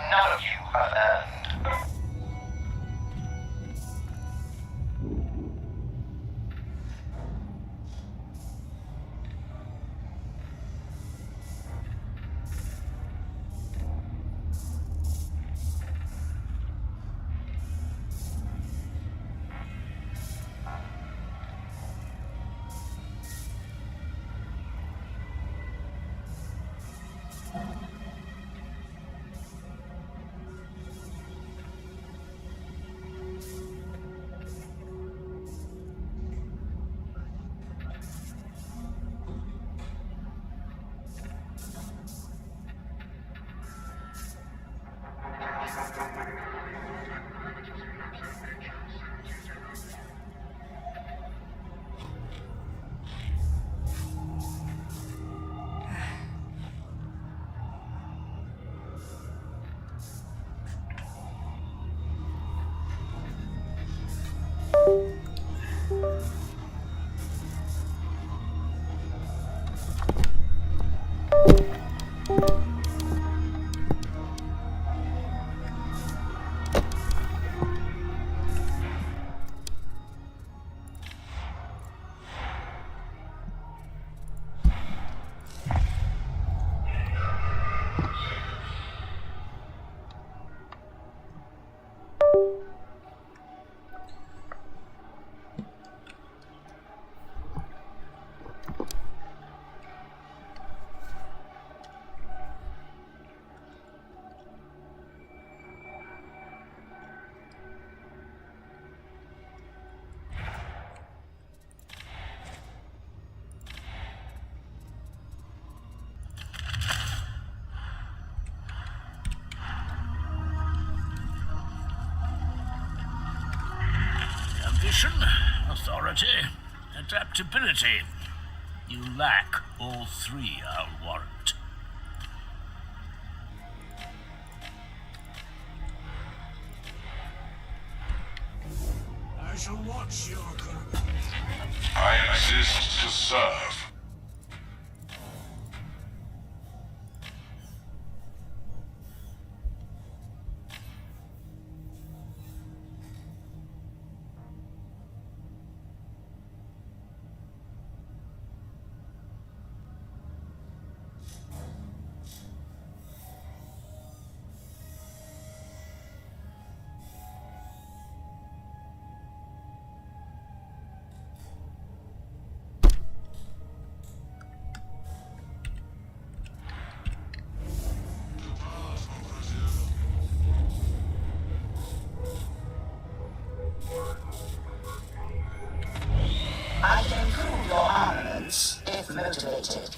none of you have earned. Ambition, authority, adaptability. You lack all three, I'll warrant. I shall watch your group. I exist to serve. I can improve your armaments if motivated.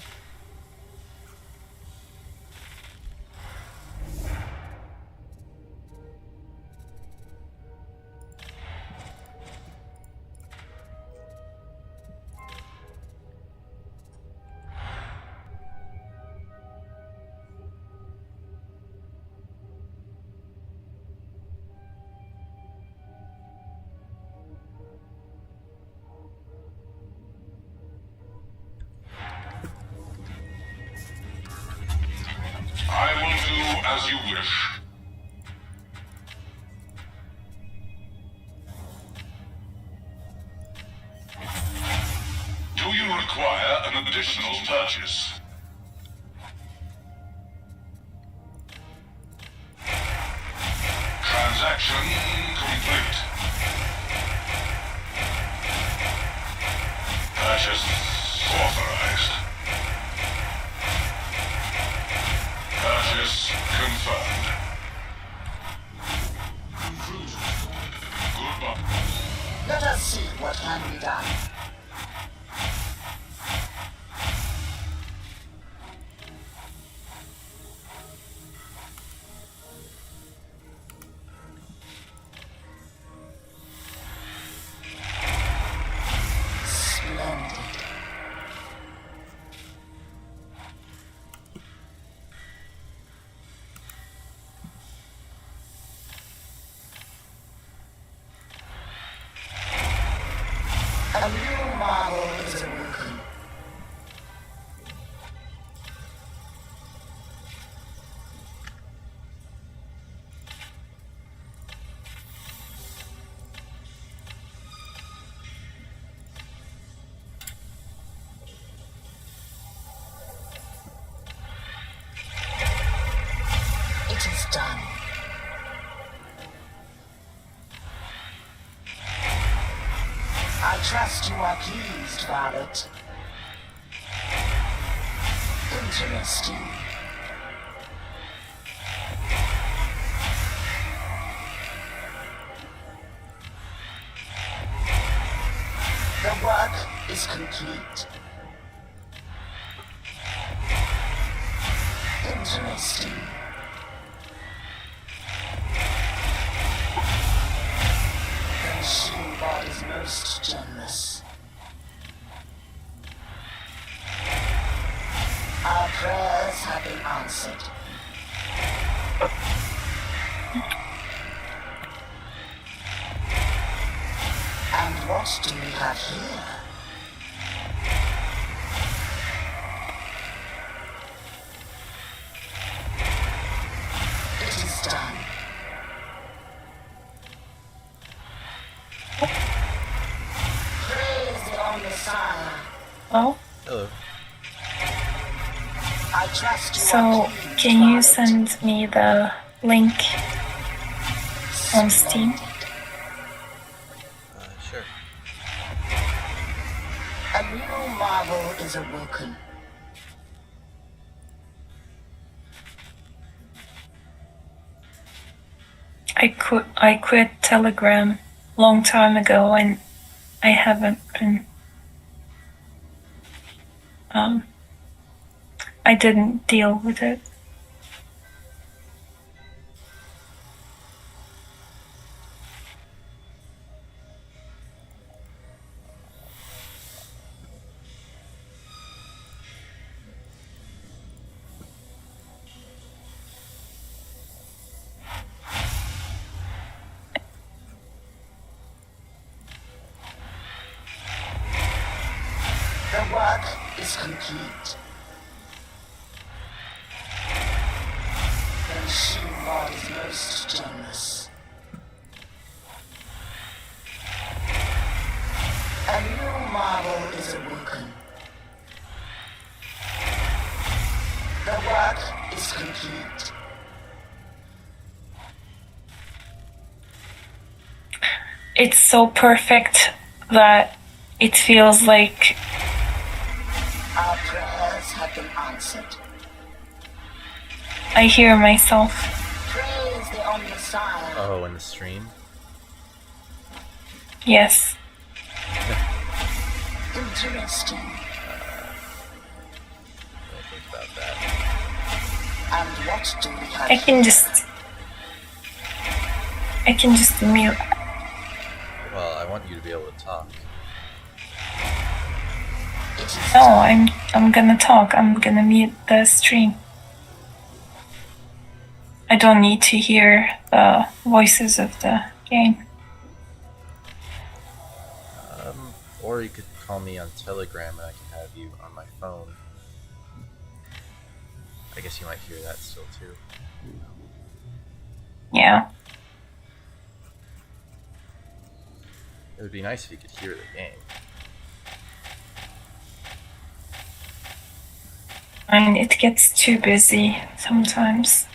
I will do as you wish. Do you require an additional purchase? Transaction complete. Purchase authorized. Purchase confirmed. Goodbye. Let us see what can be done. Splendid. A new marvel is awoken. trust you are pleased, Violet. Interesting. The work is complete. Interesting. The machine bot is most generous. Our prayers have been answered. And what do we have here? It is done. Praise the Omnissiah. Oh, Hello. I trust you so are pleased, can you Violet. send me the link on Steam? Sure. A new marvel is awoken. I quit Telegram long time ago and I haven't been I didn't deal with it. The work is complete. The machine bot is most generous. A new marvel is awoken. The work is complete. It's so perfect that it feels like Our prayers have been answered. I hear myself. Praise the Omnissiah. Oh, in the stream? Yes. Interesting. Don't think about that. And what do we have I can just mute. Well, I want you to be able to talk. It is No, I'm gonna talk. I'm gonna mute the stream. I don't need to hear the voices of the game. Or you could call me on Telegram and I can have you on my phone. I guess you might hear that still too. Yeah. It would be nice if you could hear the game. And it gets too busy sometimes.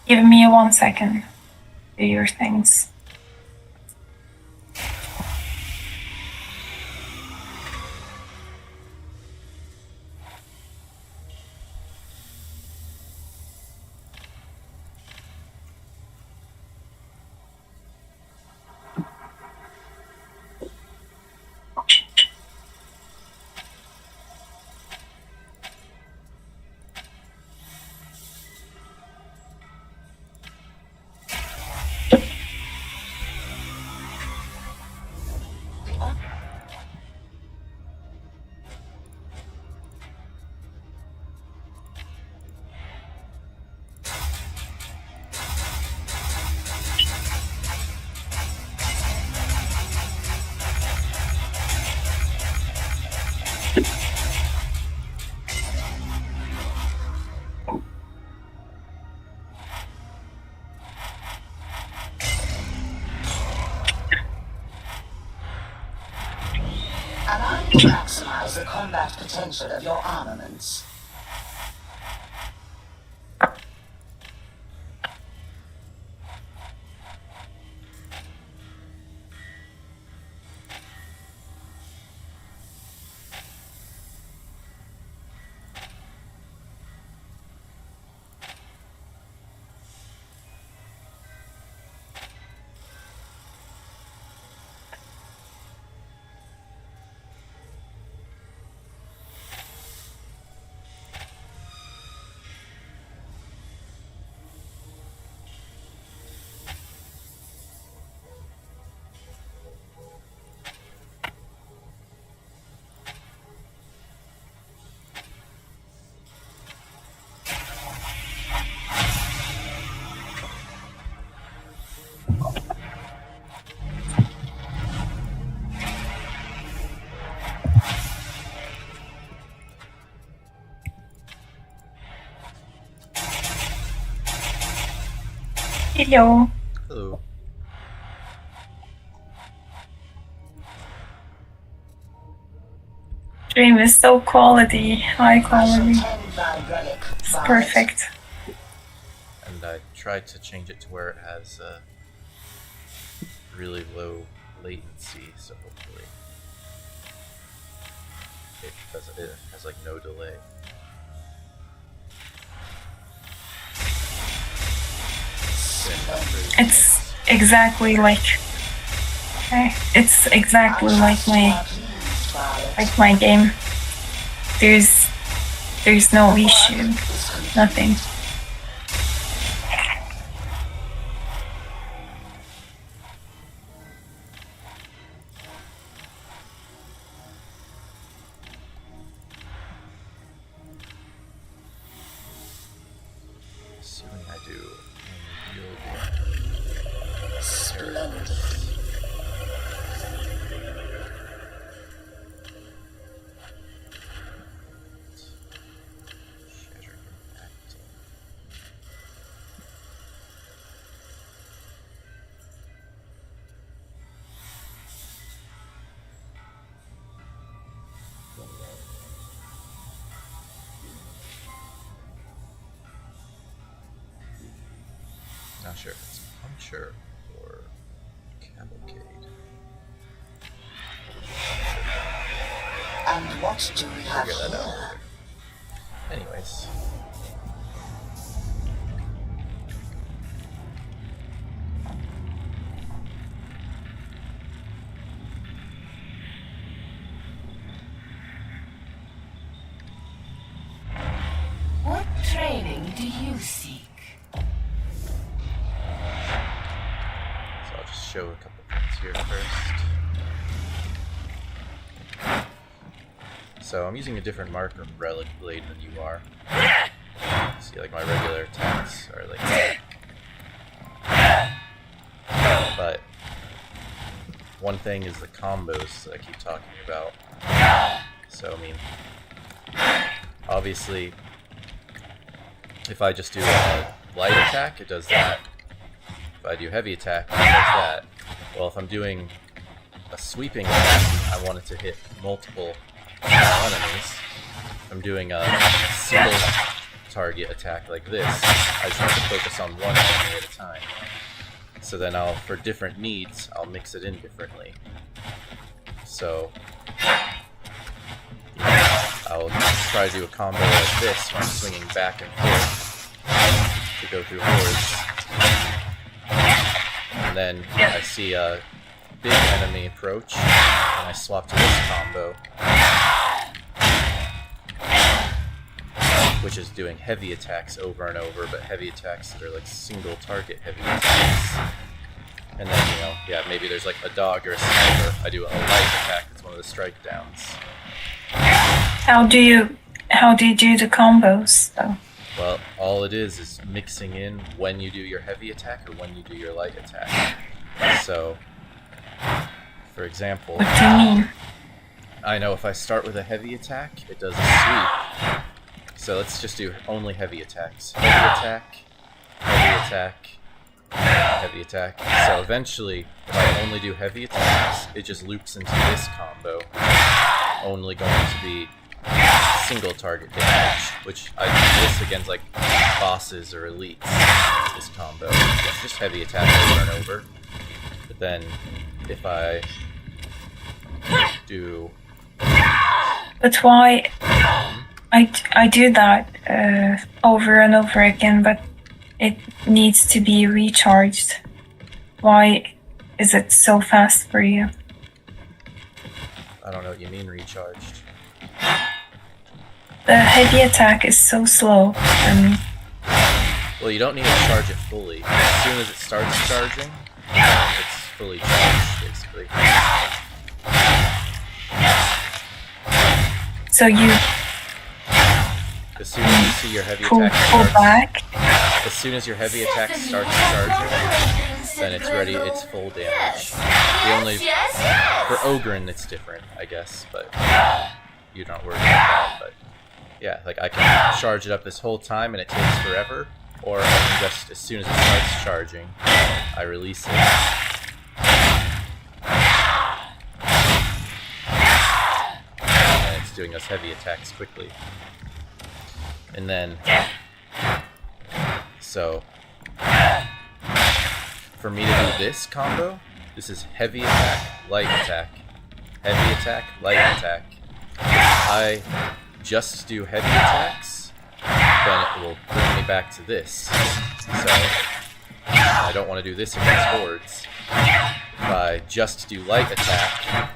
Give me 1 second. Do your things. Allow you to maximize the combat potential of your armaments. Hello. Hello. Dream is so quality, high Partial quality. 10 vibronic It's vibes. perfect. And I tried to change it to where it has really low latency, so hopefully it has like no delay. It's exactly like my game. There's no issue. Nothing. Assuming I do yield Splendid. shatter impact. Not sure if it's puncture or cavalcade. And what do we have Figure that out here? later. Anyways. What training do you seek? So I'll just show a couple things here first. So I'm using a different marker relic blade than you are. See, like my regular attacks are like that. But one thing is the combos that I keep talking about. So I mean, obviously, if I just do a light attack, it does that. If I do heavy attack, it does that. Well, if I'm doing a sweeping attack, I want it to hit multiple enemies. If I'm doing a single target attack like this, I just have to focus on one enemy at a time. So then for different needs, I'll mix it in differently. So I'll try to do a combo like this where I'm swinging back and forth to go through hordes. And then I see a big enemy approach, and I swap to this combo, which is doing heavy attacks over and over, but heavy attacks that are like single target heavy attacks. And then, yeah, maybe there's like a dog or a sniper. I do a light attack that's one of the strike downs. How do you do the combos though? Well, all it is mixing in when you do your heavy attack or when you do your light attack. So, for example, What do you mean? I know if I start with a heavy attack, it does a sweep. So let's just do only heavy attacks. Heavy attack, heavy attack, heavy attack. So eventually, if I only do heavy attacks, it just loops into this combo, only going to be single target damage, which I do this against like bosses or elites. This combo, it's just heavy attack over and over. But then, if I do, But why? I do that over and over again, but it needs to be recharged. Why is it so fast for you? I don't know what you mean recharged. The heavy attack is so slow for me. Well, you don't need to charge it fully. As soon as it starts charging, it's fully charged, basically. So you As soon as you see your heavy pull attack back. as soon as your heavy attack starts charging, then it's ready. It's full damage. The only for Ogren, it's different, I guess, but you don't worry about that. But yeah, like I can charge it up this whole time, and it takes forever. or I can just, as soon as it starts charging, I release it. And it's doing those heavy attacks quickly. And then, so, for me to do this combo, this is heavy attack, light attack, heavy attack, light attack. If I just do heavy attacks, then it will bring me back to this. So, I don't want to do this against hordes. If I just do light attack,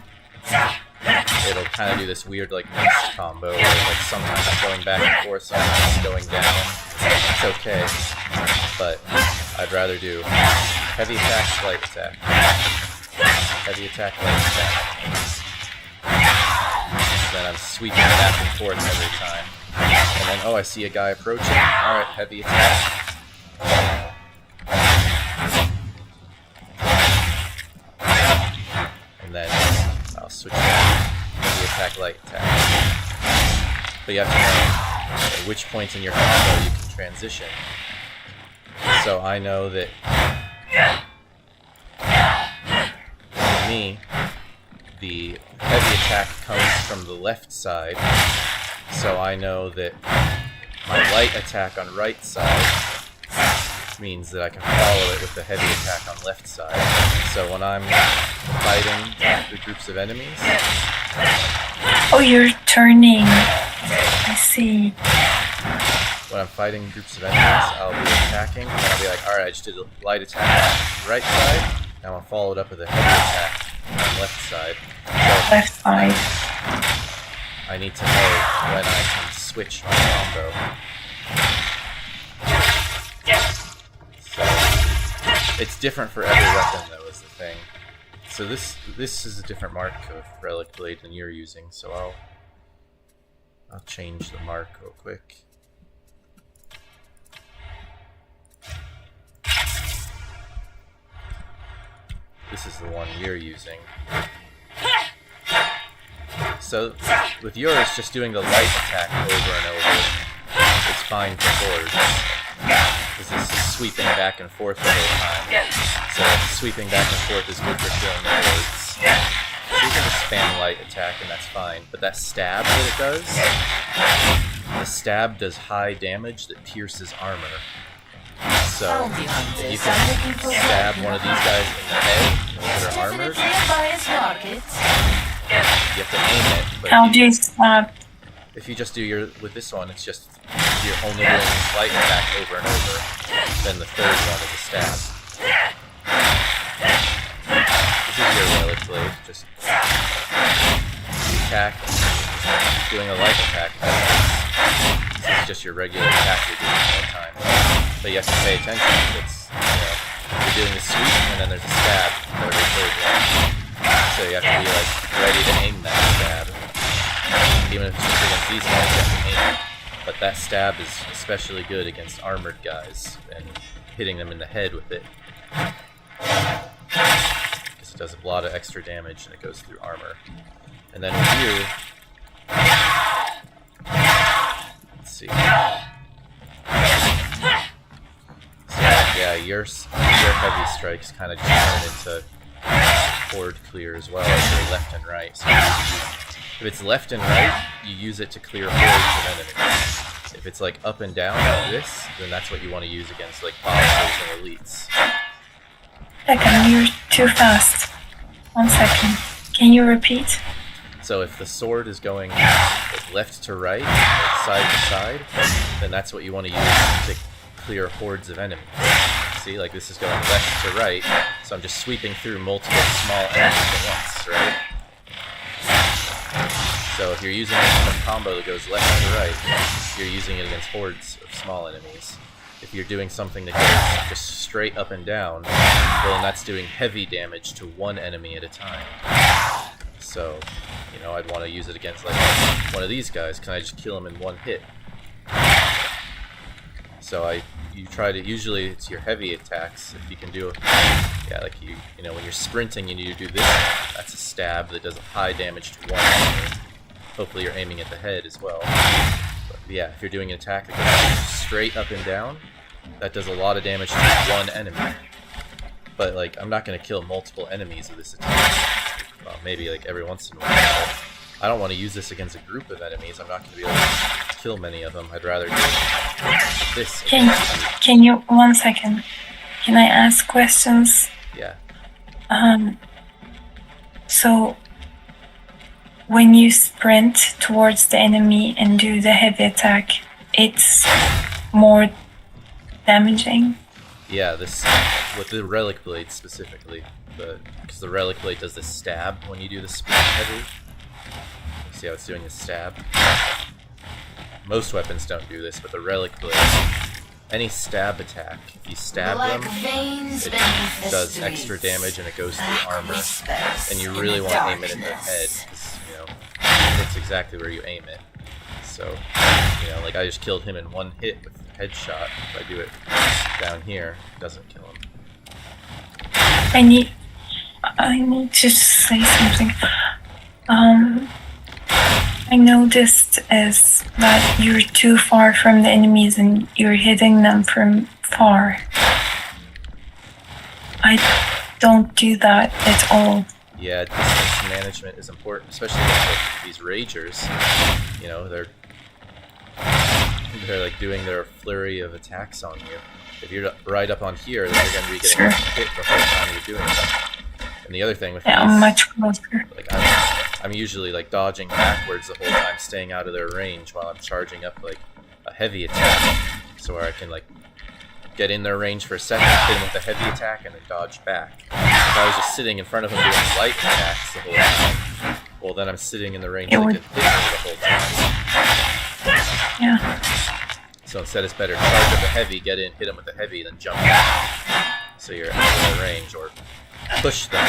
it'll kind of do this weird like mixed combo where like sometimes I'm going back and forth, sometimes it's going down. It's okay, but I'd rather do heavy attack, light attack. Heavy attack, light attack. Then I'm sweeping back and forth every time. And then, oh, I see a guy approaching. Alright, heavy attack. And then I'll switch back. Heavy attack, light attack. But you have to know at which point in your combo you can transition. So I know that for me, the heavy attack comes from the left side, so I know that my light attack on right side means that I can follow it with the heavy attack on left side. So when I'm fighting the groups of enemies... Oh, you're turning. I see. When I'm fighting groups of enemies, I'll be attacking, and I'll be like, alright, I just did a light attack on right side, and I'll follow it up with a heavy attack on left side. So Left side. I need to know when I can switch my combo. So it's different for every weapon, though, is the thing. So this is a different mark of Relic Blade than you're using, so I'll change the mark real quick. This is the one you're using. So, with yours, just doing the light attack over and over, it's fine for hordes. Because this is sweeping back and forth the whole time. So, sweeping back and forth is good for killing the hordes. So you can just spam light attack and that's fine. But that stab that it does, the stab does high damage that pierces armor. So, if you can stab one of these guys in the head that are armored, you have to aim it. But How do you stab? if you just do with this one, it's just you're only doing light attack over and over. Then the third one is a stab. This is your Relic Blade, just attack, doing a light attack. This is just your regular attack you're doing all the time. But you have to pay attention. It's, you're doing the sweep, and then there's a stab for every third one. So you have to be like ready to aim that stab. Even if it's just against these guys, you have to aim it. But that stab is especially good against armored guys, and hitting them in the head with it. Because it does a lot of extra damage, and it goes through armor. And then with you... Let's see. Yeah, your heavy strikes kind of just turn into horde clear as well as your left and right. So if it's left and right, you use it to clear hordes of enemies. If it's like up and down like this, then that's what you want to use against like bosses and elites. Second, you're too fast. 1 second. Can you repeat? So if the sword is going like left to right, like side to side, then that's what you want to use to clear hordes of enemies. See, like this is going left to right, so I'm just sweeping through multiple small enemies at once, right? So if you're using a combo that goes left to right, you're using it against hordes of small enemies. If you're doing something that goes just straight up and down, well then that's doing heavy damage to one enemy at a time. So, I'd want to use it against like one of these guys. Can I just kill him in one hit? So you try to, usually it's your heavy attacks. If you can do, like when you're sprinting and you do this, that's a stab that does a high damage to one enemy. Hopefully you're aiming at the head as well. But yeah, if you're doing an attack that goes straight up and down, that does a lot of damage to one enemy. But like, I'm not gonna kill multiple enemies with this attack. Well, maybe like every once in a while. I don't want to use this against a group of enemies. I'm not gonna be able to kill many of them. I'd rather do this. Can you 1 second? Can I ask questions? Yeah. So when you sprint towards the enemy and do the heavy attack, it's more damaging. Yeah, this with the relic blade specifically, because the relic blade does the stab when you do the sprint heavy. See how it's doing the stab? Most weapons don't do this, but the relic blade, any stab attack, if you stab them, it does extra damage and it goes through armor. And you really want to aim it in the head, because, you know, that's exactly where you aim it. So, you know, like I just killed him in one hit with the headshot. If I do it down here, it doesn't kill him. I need to say something. I noticed is that you're too far from the enemies and you're hitting them from far. I don't do that at all. Yeah, distance management is important, especially with these ragers. You know, they're like doing their flurry of attacks on you. If you're right up on here, then you're going to be getting hit the whole time you're doing it. And the other thing with yeah, these, I'm much closer. Like I'm usually like dodging backwards the whole time, staying out of their range while I'm charging up like a heavy attack, so where I can like get in their range for a second, hit them with a heavy attack, and then dodge back. If I was just sitting in front of them doing light attacks the whole time, well then I'm sitting in the range that could hit me the whole time. Yeah. So instead it's better charge up a heavy, get in, hit them with the heavy, then jump back, so you're out of their range, or push them.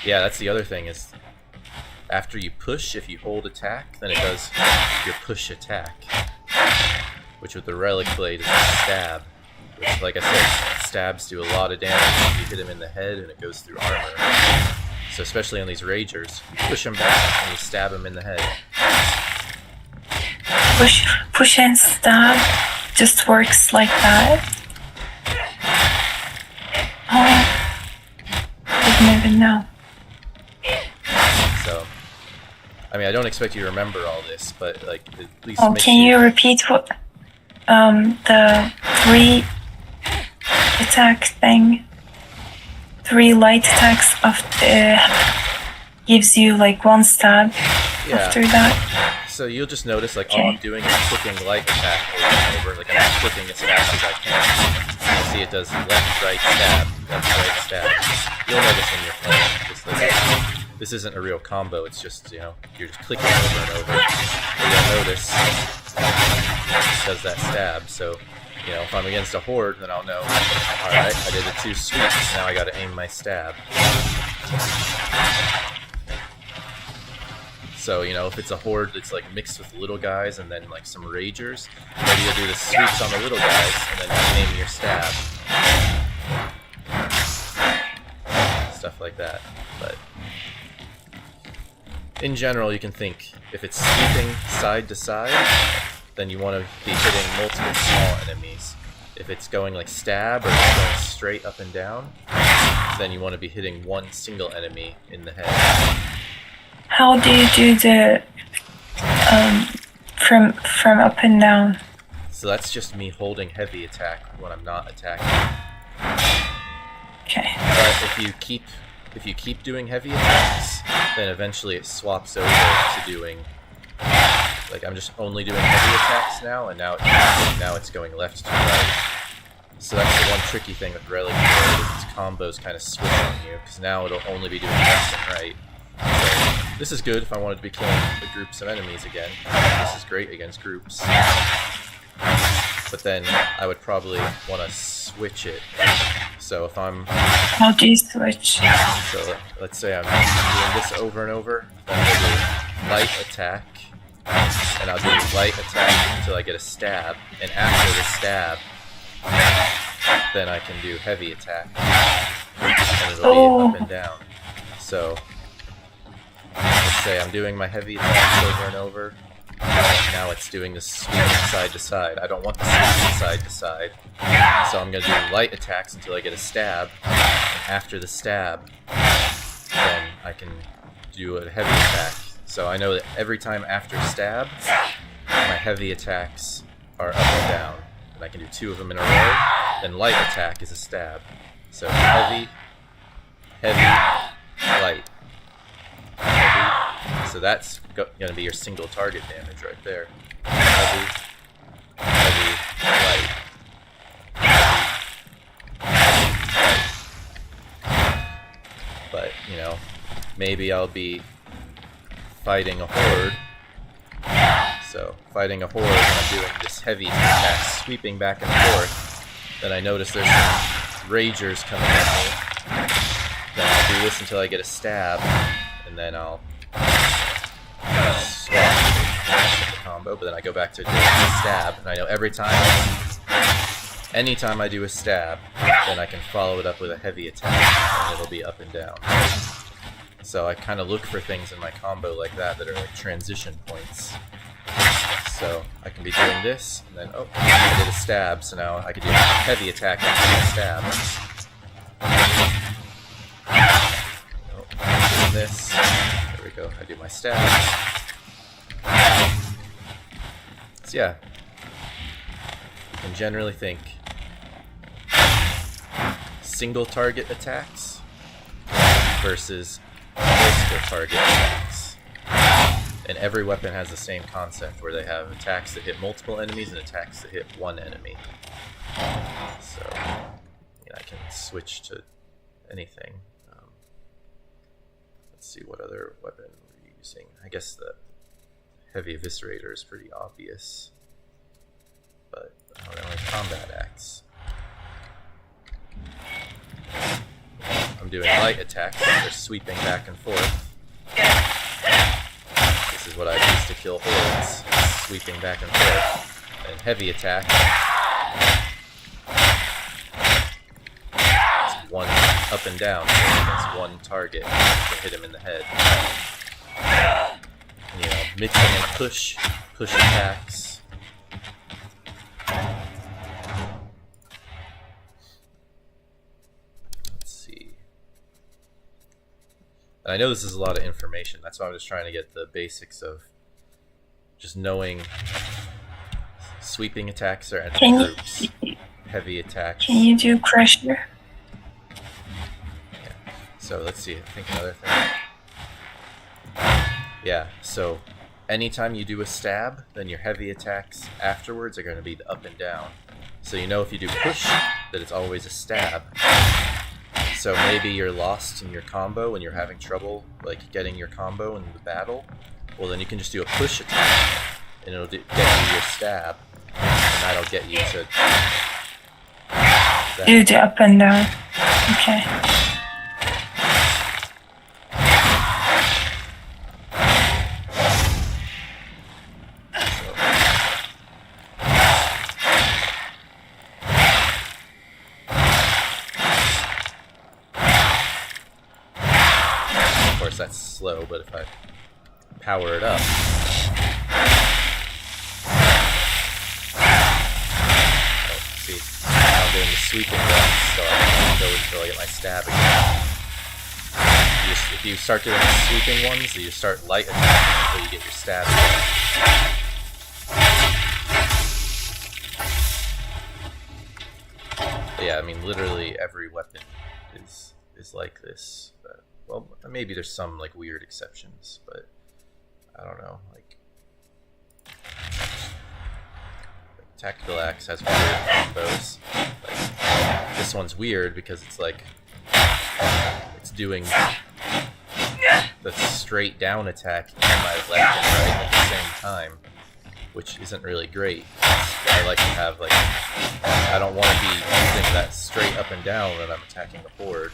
Yeah, that's the other thing is, after you push, if you hold attack, then it does your push attack. Which with the relic blade is a stab. Which, like I said, stabs do a lot of damage. You hit them in the head and it goes through armor. So especially on these ragers, you push them back and you stab them in the head. Push and stab just works like that. Oh, I didn't even know. So, I mean, I don't expect you to remember all this, but like at least. Oh, can you repeat what the 3 attack thing? 3 light attacks of gives you like 1 stab after that. So you'll just notice like all I'm doing is clicking light attack over and over, like I'm clicking as fast as I can. You'll see it does left, right, stab, left, right, stab. You'll notice when you're playing. Just like, this isn't a real combo, it's just, you know, you're just clicking over and over. But you'll notice it does that stab, so, you know, if I'm against a horde, then I'll know, alright, I did the 2 sweeps, now I gotta aim my stab. So, you know, if it's a horde that's like mixed with little guys and then like some ragers, maybe you'll do the sweeps on the little guys and then aim your stab. Stuff like that. But in general, you can think if it's sweeping side to side, then you want to be hitting multiple small enemies. If it's going like stab or it's going straight up and down, then you want to be hitting 1 single enemy in the head. How do you do the from up and down? So that's just me holding heavy attack when I'm not attacking. Okay. But if you keep doing heavy attacks, then eventually it swaps over to doing, like, I'm just only doing heavy attacks now, and now it's going left to right. So that's the one tricky thing with Relic Blade, is its combos kind of switch on you, because now it'll only be doing left and right. So this is good if I wanted to be killing the groups of enemies again. This is great against groups. But then I would probably want to switch it. So if I'm... How do you switch? So let's say I'm doing this over and over, then I'll do light attack, and I'll do light attack until I get a stab, and after the stab, then I can do heavy attack, and it'll be up and down. So let's say I'm doing my heavy attacks over and over, now it's doing this sweeping side to side. I don't want the sweeping side to side. So I'm going to do light attacks until I get a stab. And after the stab, then I can do a heavy attack. So I know that every time after stab, my heavy attacks are up and down. And I can do 2 of them in a row. Then light attack is a stab. So heavy, light, heavy. So that's going to be your single target damage right there. Heavy, light. But, you know, maybe I'll be fighting a horde. So, fighting a horde when I'm doing this heavy attack, sweeping back and forth. Then I notice there's some ragers coming at me. Then I'll do this until I get a stab, and then I'll swap the combo, but then I go back to doing a stab, and I know anytime I do a stab, then I can follow it up with a heavy attack, and it'll be up and down. So I kind of look for things in my combo like that are like transition points. So I can be doing this, and then, oh, I did a stab, so now I can do a heavy attack after a stab. Oh, I'm doing this. There we go, I do my stab. So yeah, you can generally think single target attacks versus multiple target attacks. And every weapon has the same concept where they have attacks that hit multiple enemies and attacks that hit one enemy. So I can switch to anything. Let's see what other weapon we're using. I guess the heavy eviscerator is pretty obvious, but I don't know, combat axe. I'm doing light attacks, they're sweeping back and forth. This is what I use to kill hordes, sweeping back and forth. And heavy attack, it's one up and down, it's one target, you can hit him in the head. And, you know, mixing and push attacks. And I know this is a lot of information, that's why I'm just trying to get the basics of just knowing sweeping attacks are enemy groups, heavy attacks. Can you do Crusher? Yeah. So let's see, I think another thing. Yeah, so anytime you do a stab, then your heavy attacks afterwards are going to be the up and down. So you know if you do push, that it's always a stab. So maybe you're lost in your combo and you're having trouble like getting your combo in the battle. Well, then you can just do a push attack and it'll get you your stab, and that'll get you to that. Do the up and down. Okay. That's slow, but if I power it up, see, now I'm doing the sweeping ones, so I can go until I get my stab again. If you start doing the sweeping ones, you start light attacking until you get your stab again. But yeah, I mean, literally every weapon is like this. Well, maybe there's some like weird exceptions, but I don't know. Like tactical axe has weird combos. Like this one's weird because it's like it's doing the straight down attack and my left and right at the same time, which isn't really great. I like to have like I don't want to be using that straight up and down when I'm attacking a horde.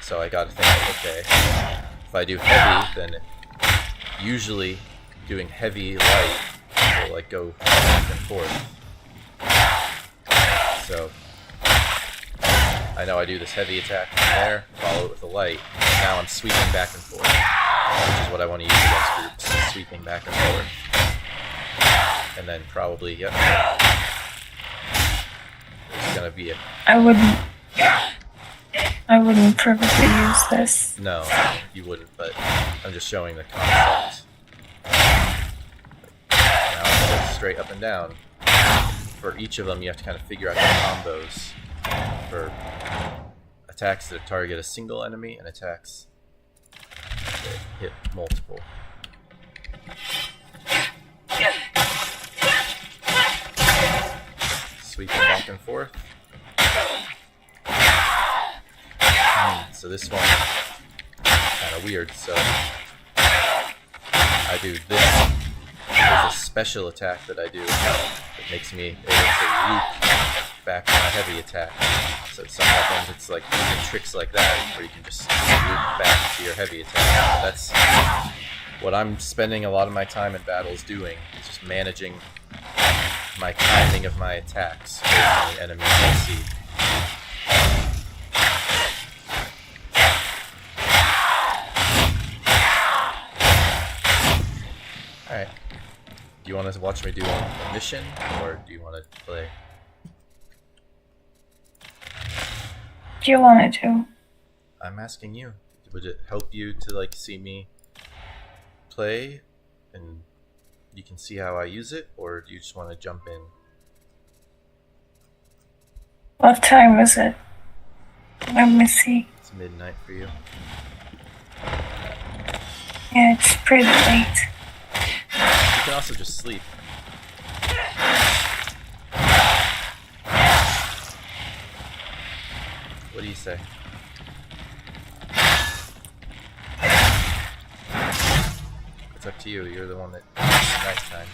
So I gotta think, okay, if I do heavy, then usually doing heavy light will like go back and forth. So I know I do this heavy attack from there, follow it with a light, and now I'm sweeping back and forth, which is what I want to use against groups, sweeping back and forth. And then probably, yep. There's gonna be a... I wouldn't probably use this. No, you wouldn't, but I'm just showing the concept. Now it's just straight up and down. For each of them, you have to kind of figure out the combos for attacks that target a single enemy and attacks that hit multiple. Sweeping back and forth. So this one kind of weird. So I do this. There's a special attack that I do that makes me able to loop back to my heavy attack. So some weapons it's like using tricks like that where you can just loop back to your heavy attack. That's what I'm spending a lot of my time in battles doing, is just managing my timing of my attacks based on the enemies I see. Alright. Do you want to watch me do a mission, or do you want to play? What do you want to do? I'm asking you. Would it help you to like see me play and you can see how I use it, or do you just want to jump in? What time is it? Let me see. It's midnight for you. Yeah, it's pretty late. You can also just sleep. What do you say? It's up to you. You're the one that nice time.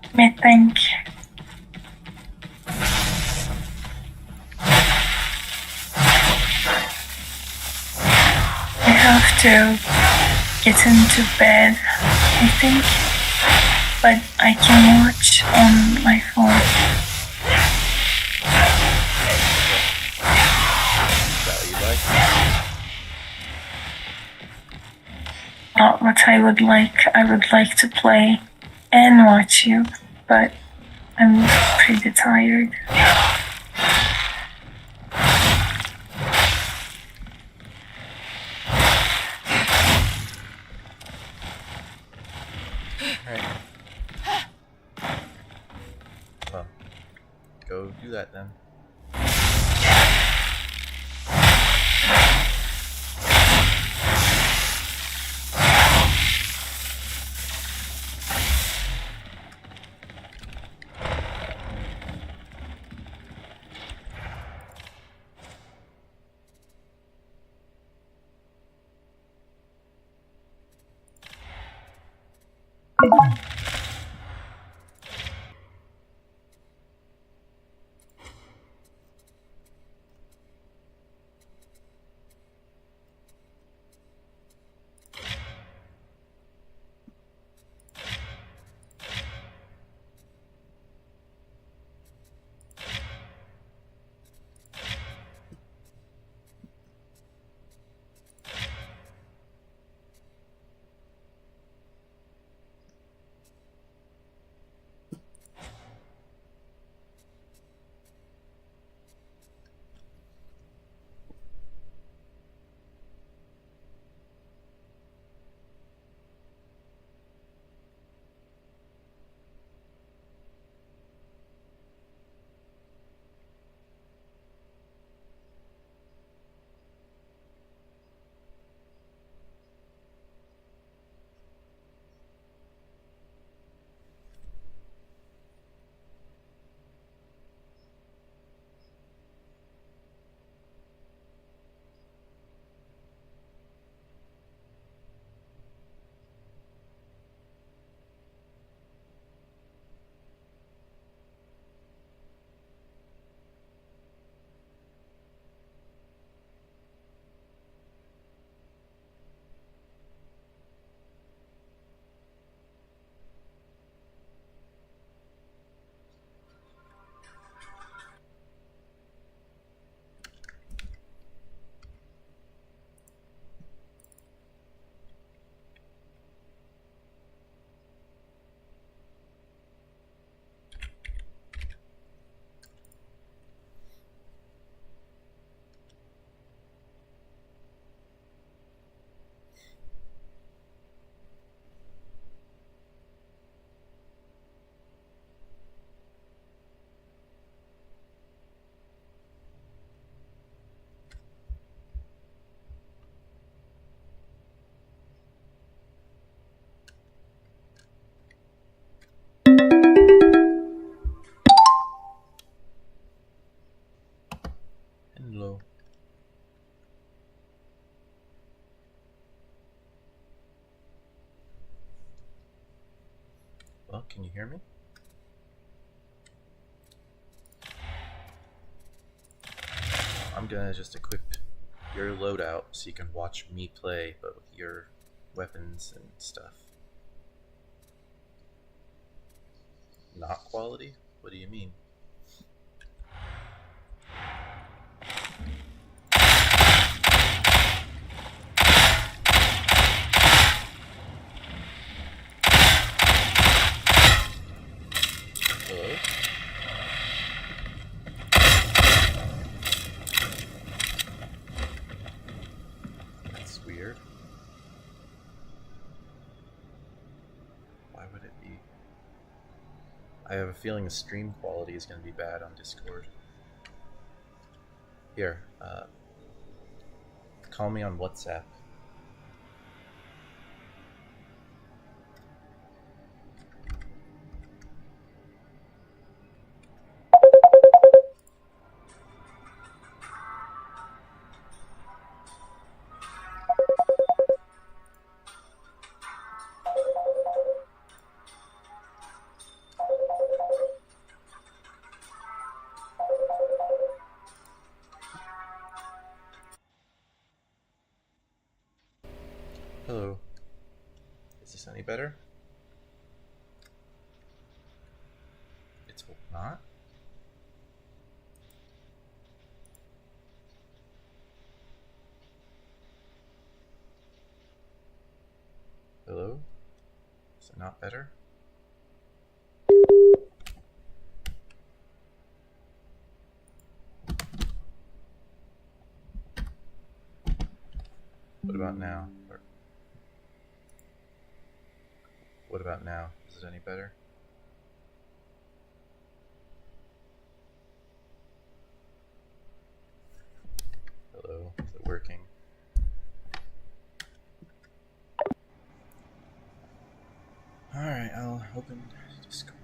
Let me think. I have to get into bed, I think, but I can watch on my phone. Is that what you like? What I would like to play and watch you, but I'm pretty tired. Alright. Well, go do that then. can you hear me? I'm gonna just equip your loadout so you can watch me play, but with your weapons and stuff. Not quality? What do you mean? Hello? That's weird. Why would it be? I have a feeling the stream quality is going to be bad on Discord. Here, call me on WhatsApp. Hello. Is this any better? It's not? Hello? Is it not better? What about now? What about now? Is it any better? Hello? Is it working? Alright, I'll open Discord.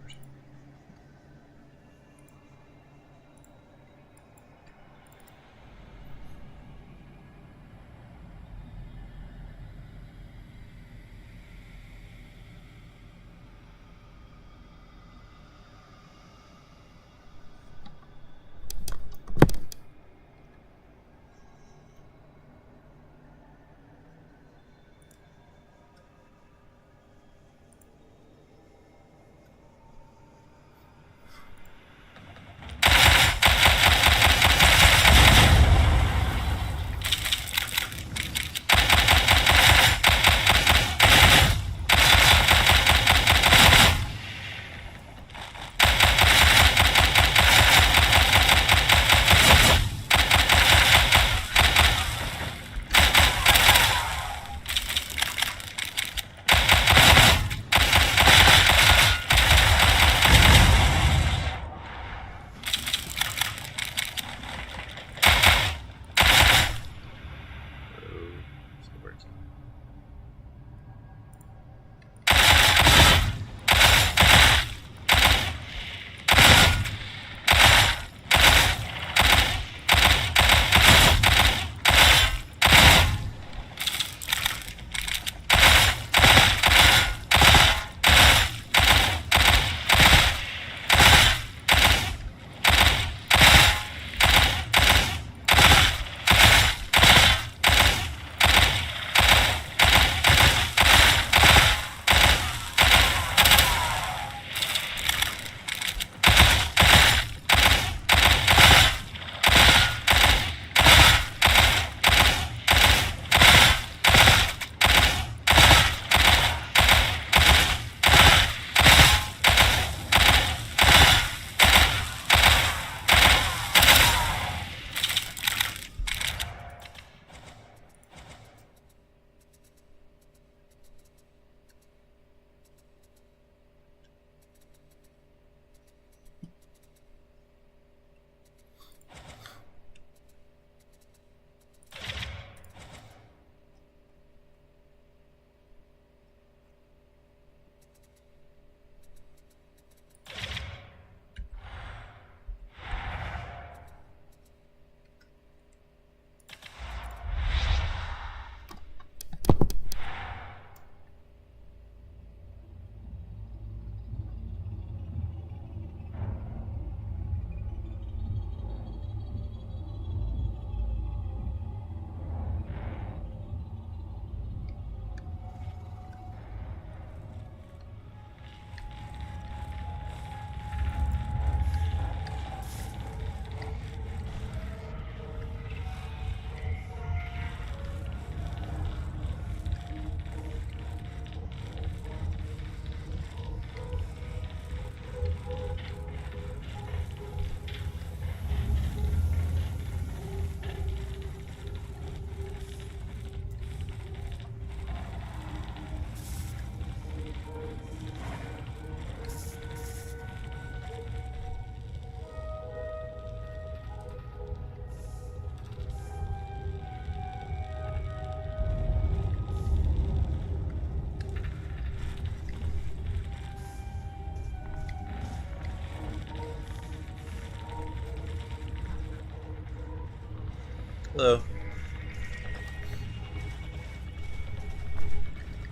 Hello.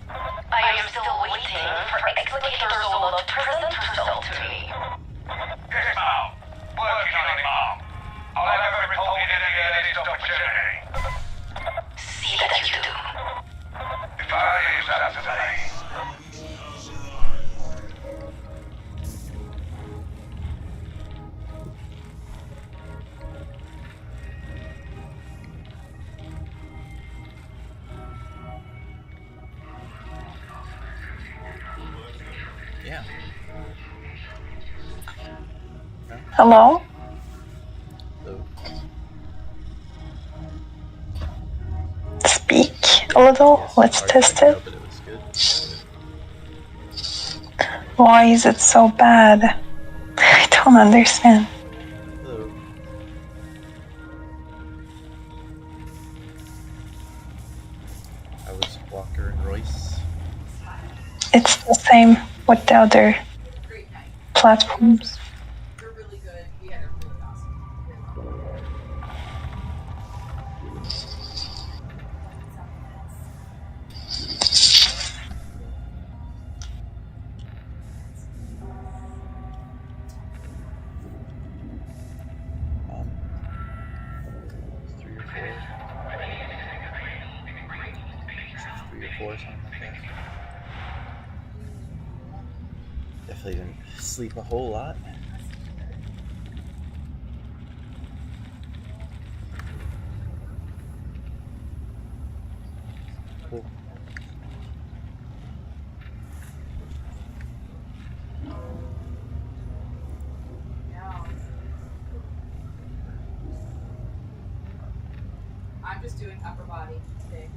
I am still waiting for Explicator Zola to present herself to me. Yes, Mom. Working on it, Mom. I'll have every report in the earliest opportunity. See that you do. If I leave that to me. Yeah. Hello? Hello. Speak a little. Yes, Let's hard to test know, it. but it was good. Why is it so bad? I don't understand. Hello. How was Walker and Royce? It's the same with the other platforms. We're really good. We had a really awesome. Three or four, something like that. Definitely didn't sleep a whole lot. Cool. I'm just doing upper body today.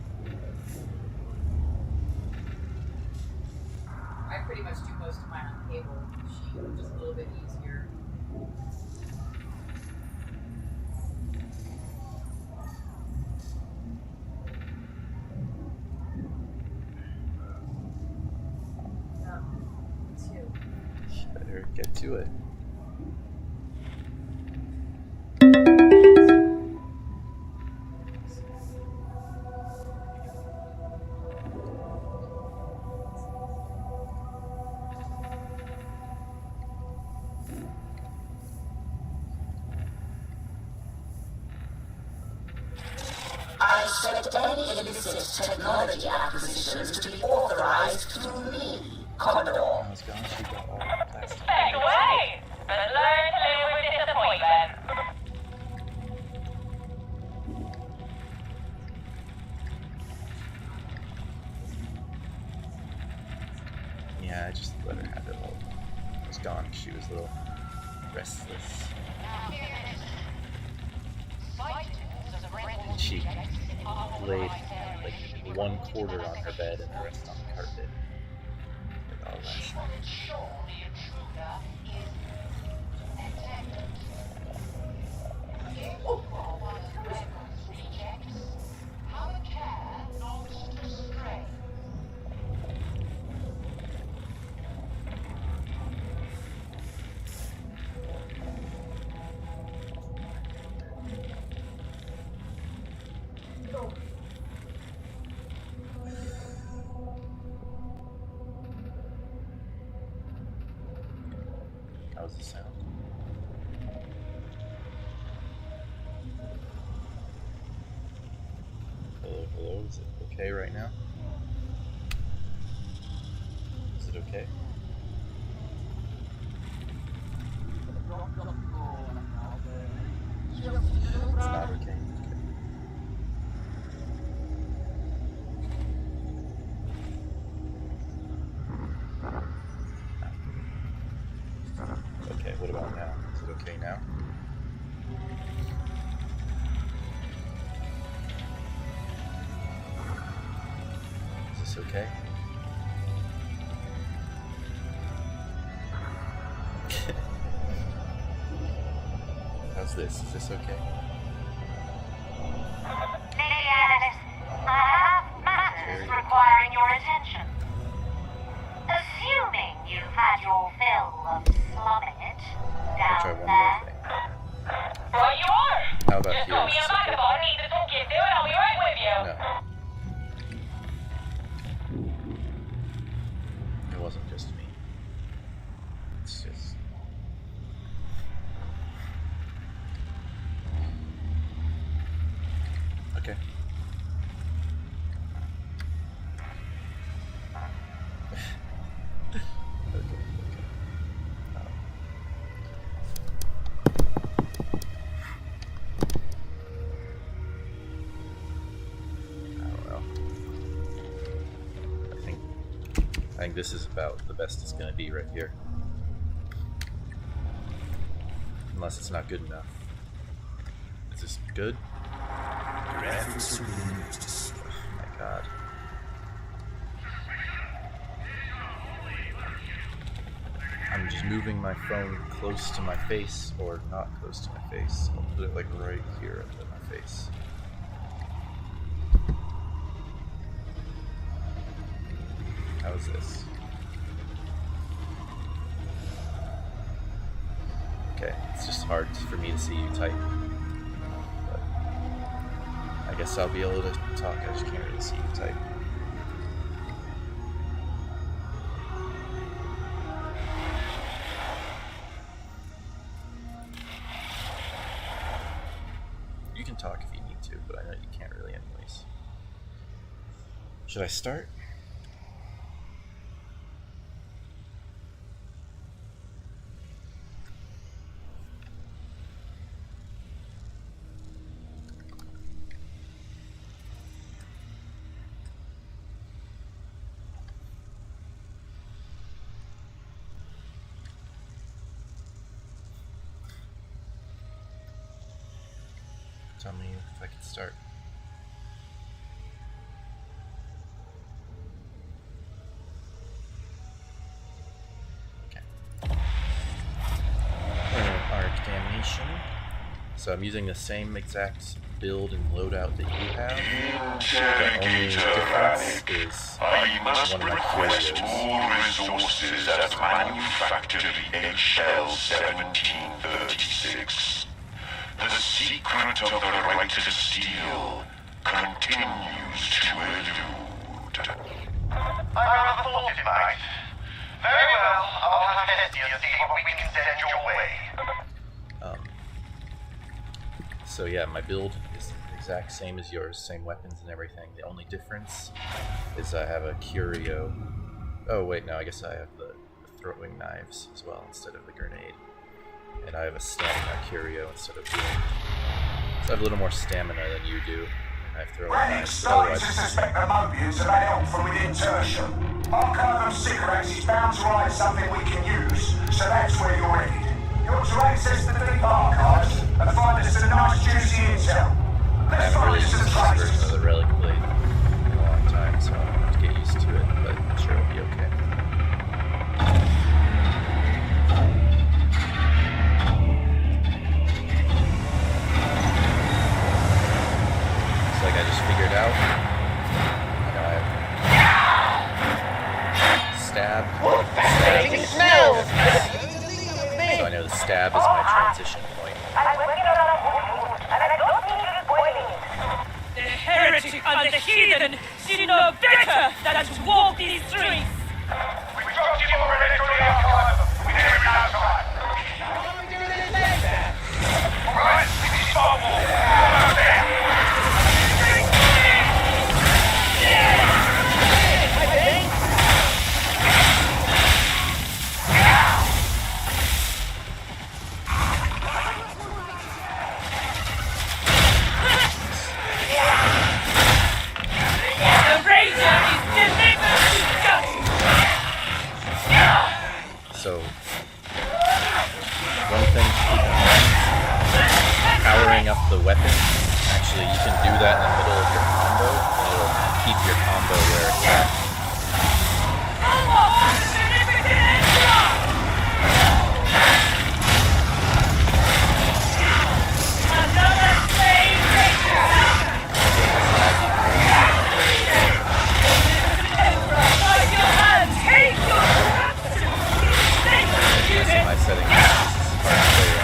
I pretty much do most of mine on cable. She just a little bit easier. Two. Better get to it. I expect any illicit technology acquisitions to be authorized through me, Commodore. I was gone, she got all the plastic. Back away! But learn to live with disappointment. Yeah, I just let her have it all. I was gone, she was a little restless. She laid like 1/4 on her bed and the rest on the carpet. Like all last night. How's the sound? Hello, hello, is it okay right now? Is it okay? It's not okay. Okay, what about now? Is it okay now? Is this okay? How's this? Is this okay? Lady Alice, I have matters requiring your attention. Assuming you've had your fill of slumming it I'll try down one there. more thing. Right you are! How about Just here? got me Is a this back okay? about I need to talk I think this is about the best it's going to be right here. Unless it's not good enough. Is this good? Your efforts are being noticed. Oh my god. I'm just moving my phone close to my face, or not close to my face. I'll put it like right here under my face. How's this? Okay, it's just hard for me to see you type. But I guess I'll be able to talk, I just can't really see you type. You can talk if you need to, but I know you can't really anyways. Should I start? Tell me if I can start. Okay. Arc damnation. So I'm using the same exact build and loadout that you have. The only difference is I must one of my request curios. more resources at Manufactory HL 1736. The secret of the right to steal continues to elude. I rather thought it might. Very well, I'll have Hestia see what we can send your way. So yeah, my build is the exact same as yours, same weapons and everything. The only difference is I have a curio. Oh wait, no, I guess I have the throwing knives as well instead of the grenade. And I have a stamina curio instead of doing. So I have a little more stamina than you do. And I have throwing Rennick's knives. starting Otherwise, to suspect the Mobians have had help from within Tertium. Archive of cigarettes is bound to hide something we can use, so that's where you're headed. You're to access the deep archives and find us some nice juicy intel. I Let's haven't find really us used some this version traces. of the Relic Blade in a long time, so I'm gonna have to get used to it, but I'm sure it'll be okay. It's like I just figured out. I know I have stab. So I know the stab is my transition point. The heretic and the heathen should know better than to walk these streets! We dropped him already to the archive. We did it last time. Alright, this is Starwall. Over there. The razor is delivered to justice! So, one thing to keep in mind, powering up the weapon, actually you can do that in the middle of your combo, and it'll keep your combo where it's at. Another slave taken! By your hand, take your captive! Yes, in my settings, this is hard to play right now.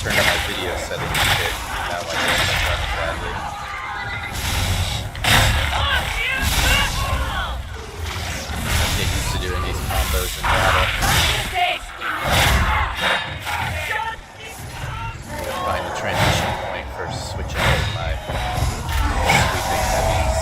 turned on my video settings a bit. Now my game's not running badly. I get used to doing these combos in battle. Find the transition point for switching to my sweeping heavies.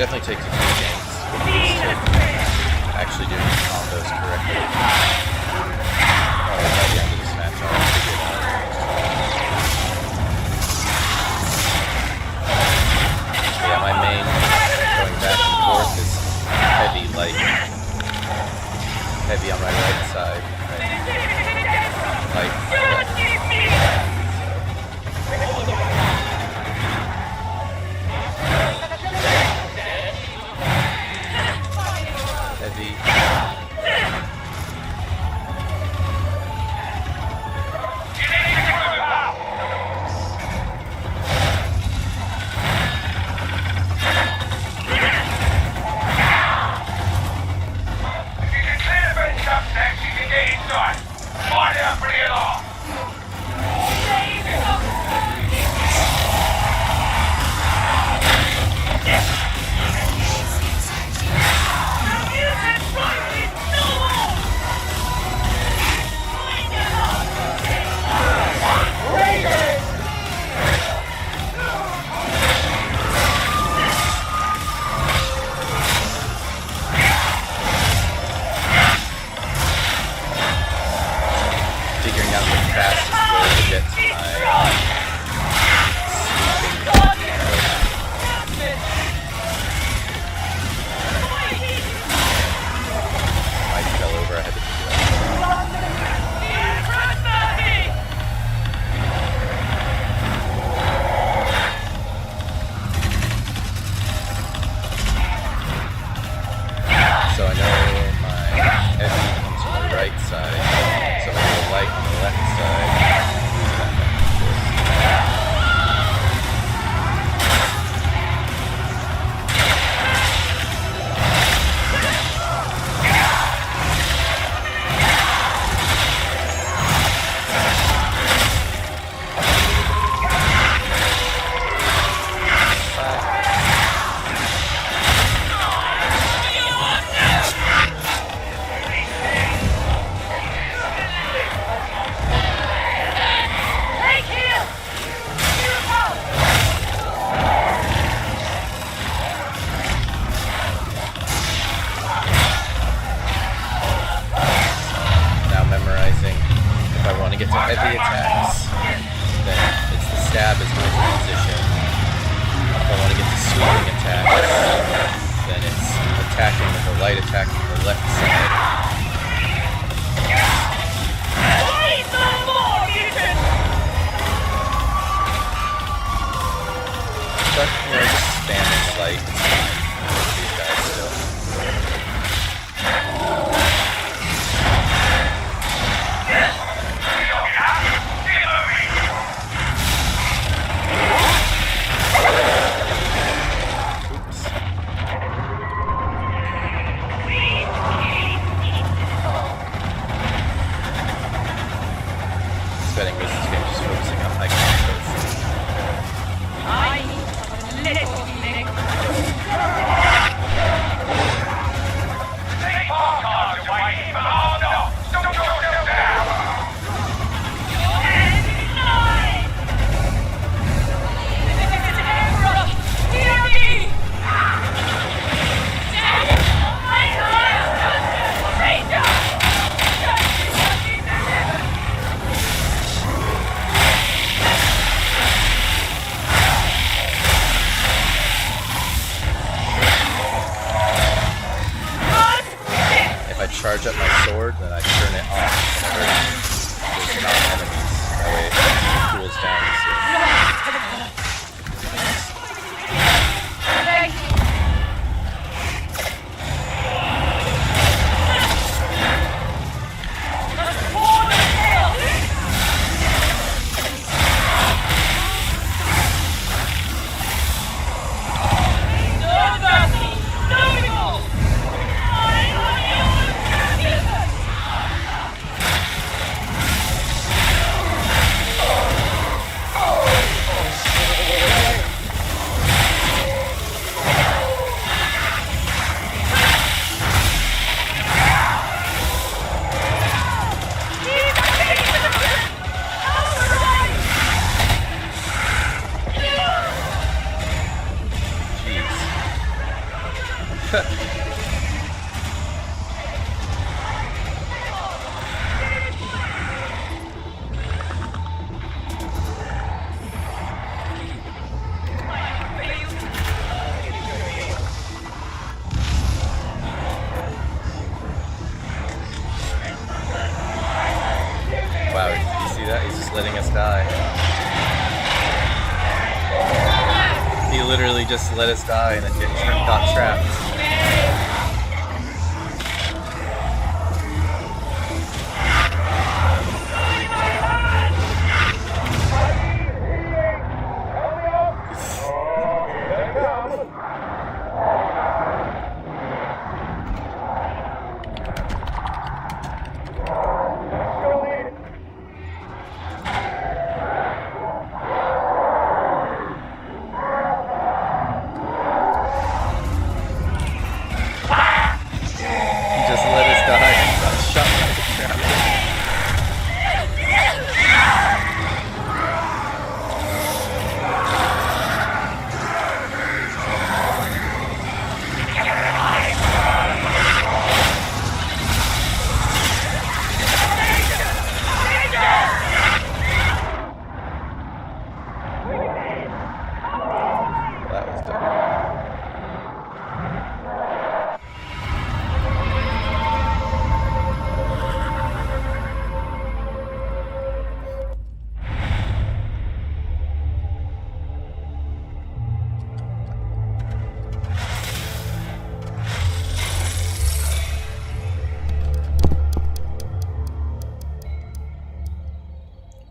Definitely takes a few games to actually doing these combos correctly. Oh, by the end of this match, I'll figure it out. Yeah, my main going back and forth is heavy, light. Heavy on my right side, right? Light on my left. heavy attacks, then it's the stab is my transition. If I want to get the sweeping attacks, then it's attacking with a light attack from the left side. But, you know, just spamming light is fine for these guys still. Betting this is game just focusing on high combos. Charge up my sword, then I turn it off whenever there's not enemies. That way it cools down Wow, did you see that? He's just letting us die. He literally just let us die and then got trapped.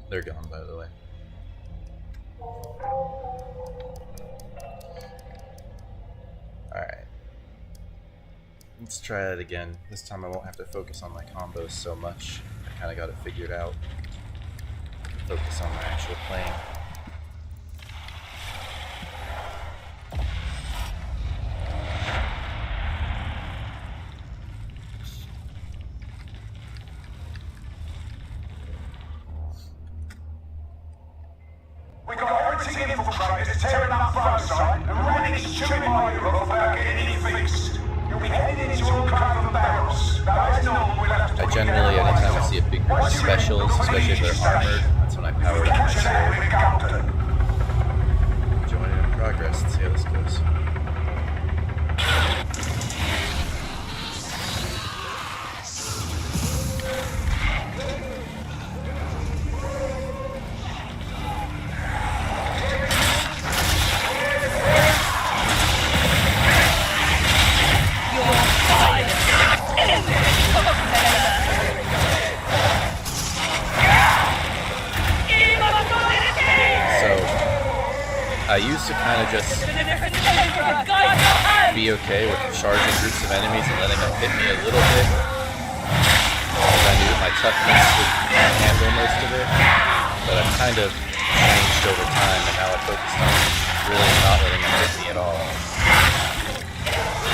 They're gone, by the way. Alright. Let's try that again. This time I won't have to focus on my combos so much. I kind of got it figured out. Focus on my actual playing. We got everything infiltrated, tearing up Frostite, and Rannick's chewing my ear off without getting any fixed. You'll be heading into uncovered barrels. Now, as normal, we'll have to... I generally, anytime I see a big group of specials, especially if they're armored, that's when I power them my sword. Join in progress. Let's see how this goes. I used to kind of just be okay with charging groups of enemies and letting them hit me a little bit, because I knew my toughness would handle most of it, but I've kind of changed over time, and now I focus on really not letting them hit me at all,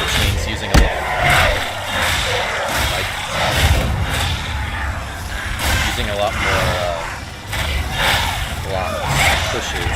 which means using a lot more blocks, pushes.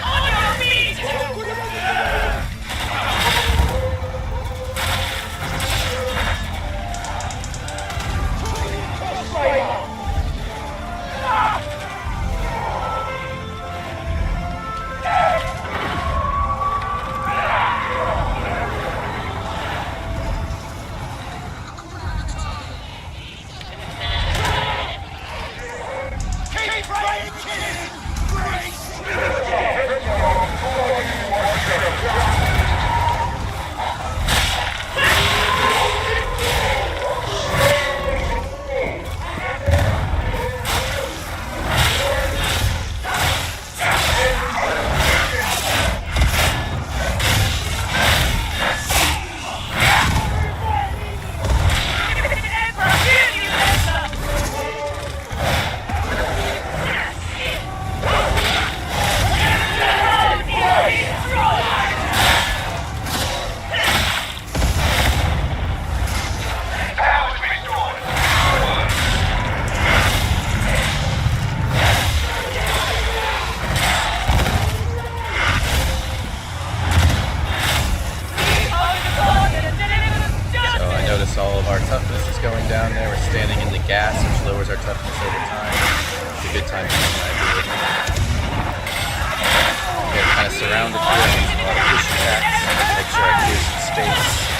On your feet! attacks, which lowers our toughness over time. It's a good time to use my ability. Okay, I'm kind of surrounded here. I'm using a lot of push attacks. Make sure I clear some space.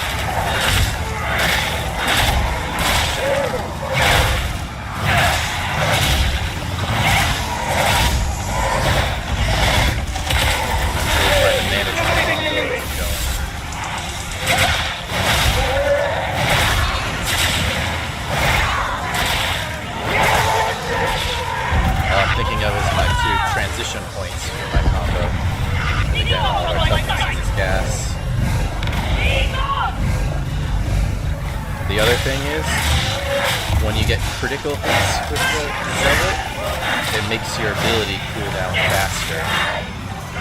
Thinking of as my two transition points for my combo. And again, all of our toughness is gas. The other thing is, when you get critical hits with the Zealot, it makes your ability cool down faster.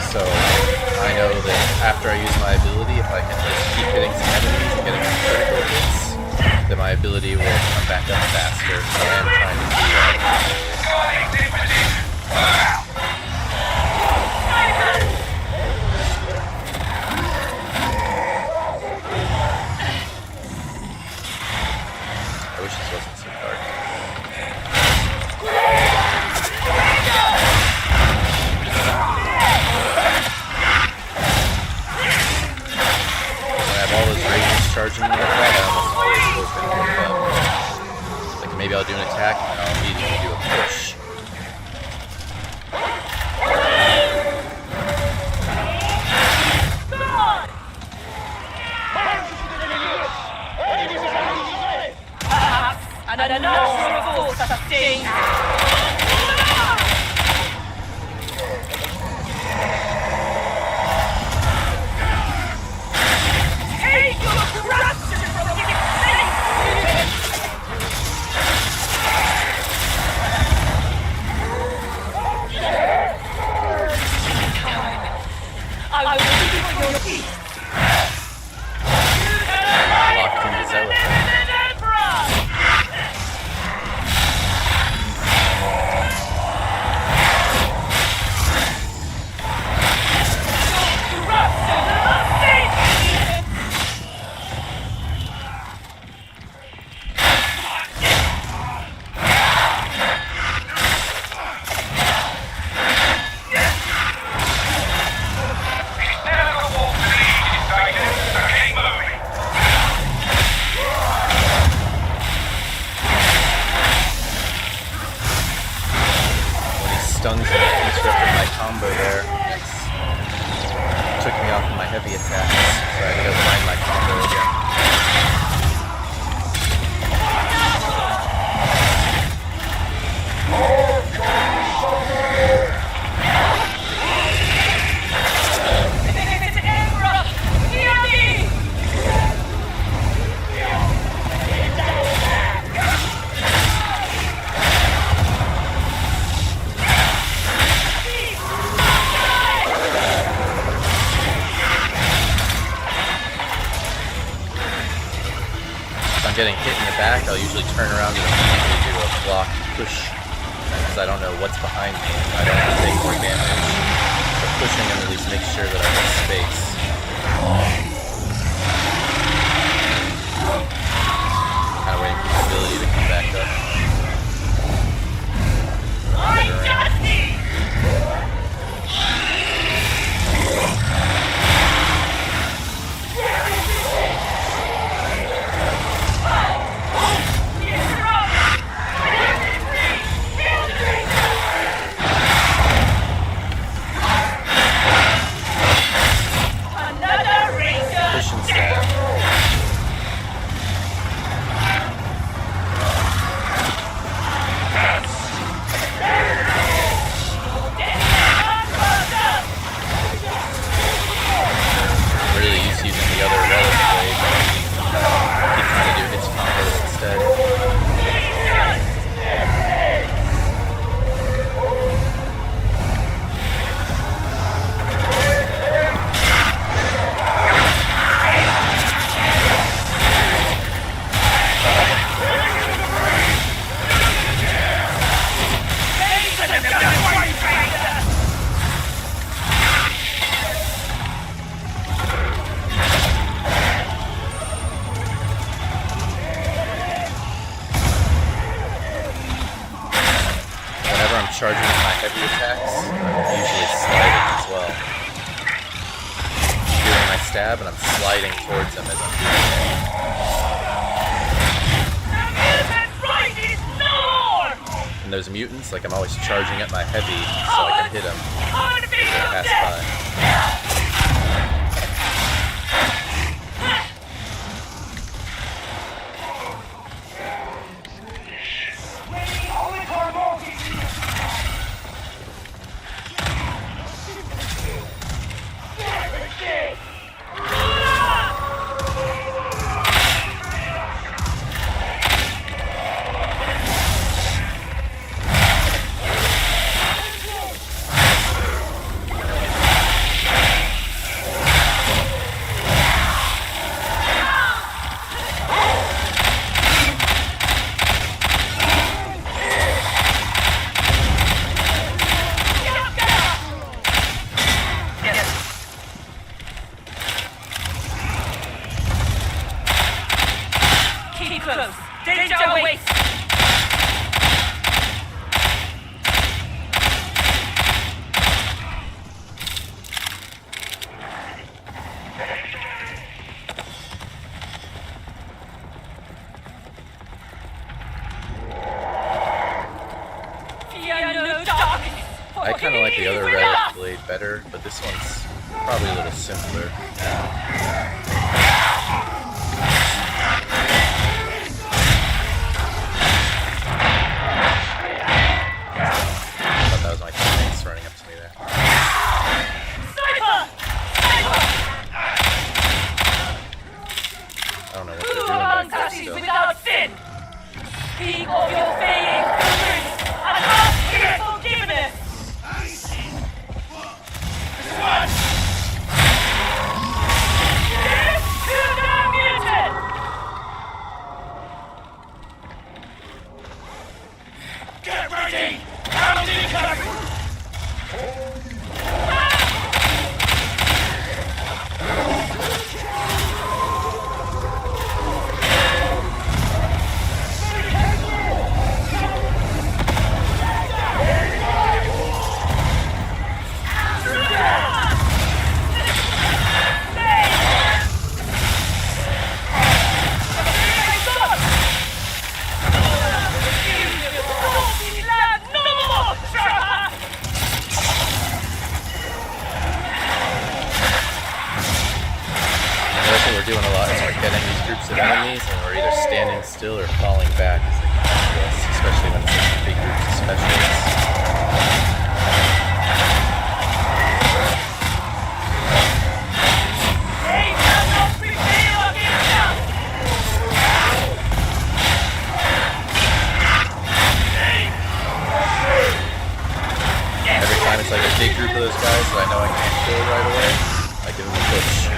So I know that after I use my ability, if I can just keep hitting some enemies and getting some critical hits, then my ability will come back up faster. So I am trying to do that. I wish this wasn't so dark. When I have all those rages charging me like that, I almost always go for the up. Like maybe I'll do an attack and I'll immediately do a push. And another force sustained. Take your corruption from the I will give you your peace. Locked into Zealot. Stuns and disrupted my combo there. Took me off of my heavy attacks, so I had to go find my combo again. Getting hit in the back, I'll usually turn around and immediately do a block push because I don't know what's behind me. I don't have to take more damage. So pushing and at least make sure that I have space. Kind of waiting for the ability to come back up. charging with my heavy attacks, I'm usually sliding as well. I'm doing my stab and I'm sliding towards them as I'm doing it. And those mutants, like I'm always charging at my heavy so I can hit them as they pass by. I kind of like the other relic blade better, but this one's probably a little simpler. I thought that was my teammates running up to me there. I don't know what they're doing back there still. Without sin. Speak of your failing fingers and ask for forgiveness. Get ready! Round incoming! We're doing a lot is we're getting these groups of enemies and we're either standing still or falling back as they come to us, especially when it's such big groups of specialists. Every time it's like a big group of those guys that I know I can't kill right away, I give them a push.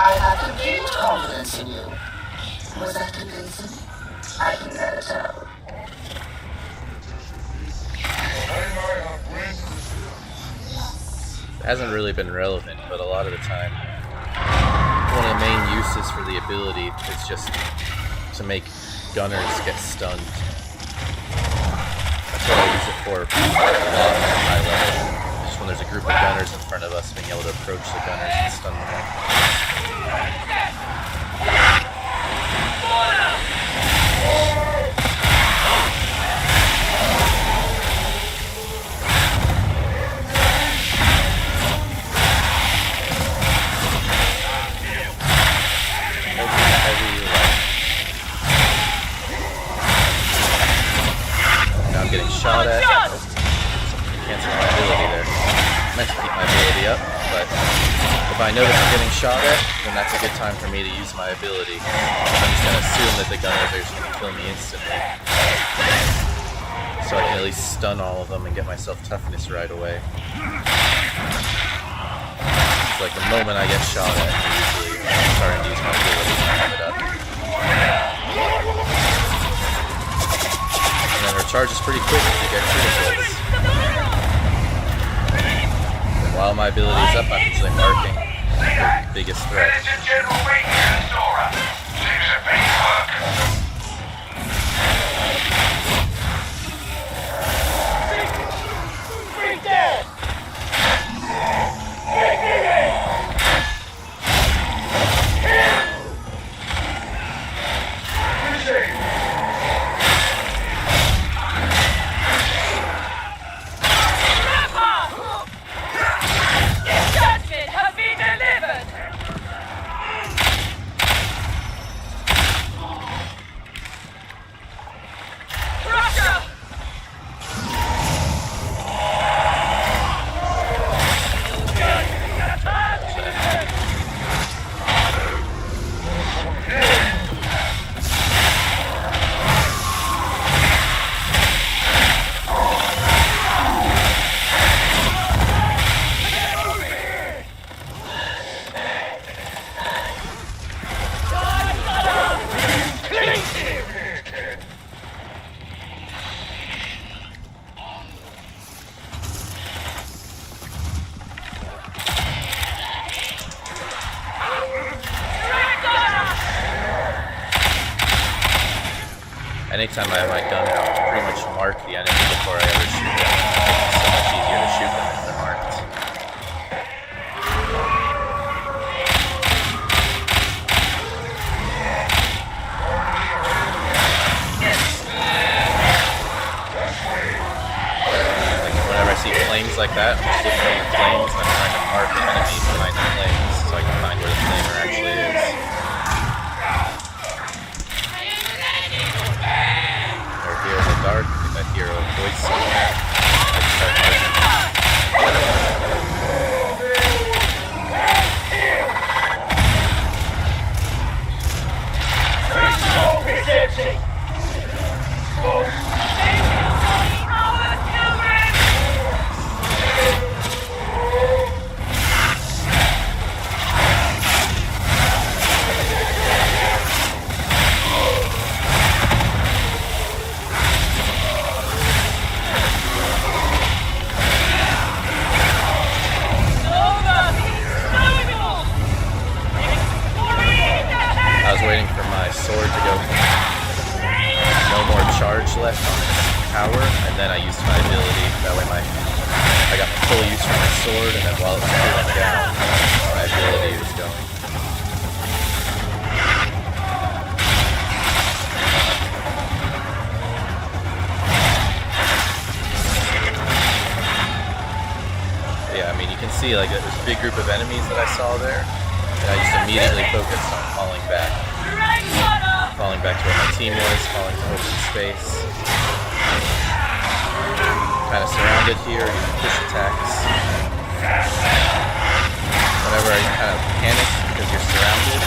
I have complete confidence in you. Was that convincing? I can never tell. It hasn't really been relevant, but a lot of the time, one of the main uses for the ability is just to make gunners get stunned. That's what I use it for a lot at high level. when there's a group of gunners in front of us, being able to approach the gunners and stun them all. Now I'm getting shot at. Cancel my ability there. I meant to keep my ability up, but if I notice I'm getting shot at, then that's a good time for me to use my ability. I'm just going to assume that the gunners are just going to kill me instantly. So I can at least stun all of them and get myself toughness right away. It's like the moment I get shot at, I'm usually starting to use my ability to have it up. And then recharge is pretty quick if you get criticals. And while my ability is up, I'm usually marking the biggest threat. Anytime I have my gun out, I pretty much mark the enemy before I ever shoot them. It's so much easier to shoot them if they're marked. Like whenever I see flames like that, I'm just looking at the flames and I'm trying to mark the enemy behind the flames so I can find where the flamer actually is. Dark, if I hear a voice somewhere, I start left on this tower, and then I used my ability. That way I got my full use for my sword, and then while it was cooling down, my ability was going. Yeah, I mean, you can see like there's a big group of enemies that I saw there, and I just immediately focused on falling back. Falling back to where my team was, falling to open space. Kind of surrounded here, using push attacks. Whenever you kind of panic because you're surrounded,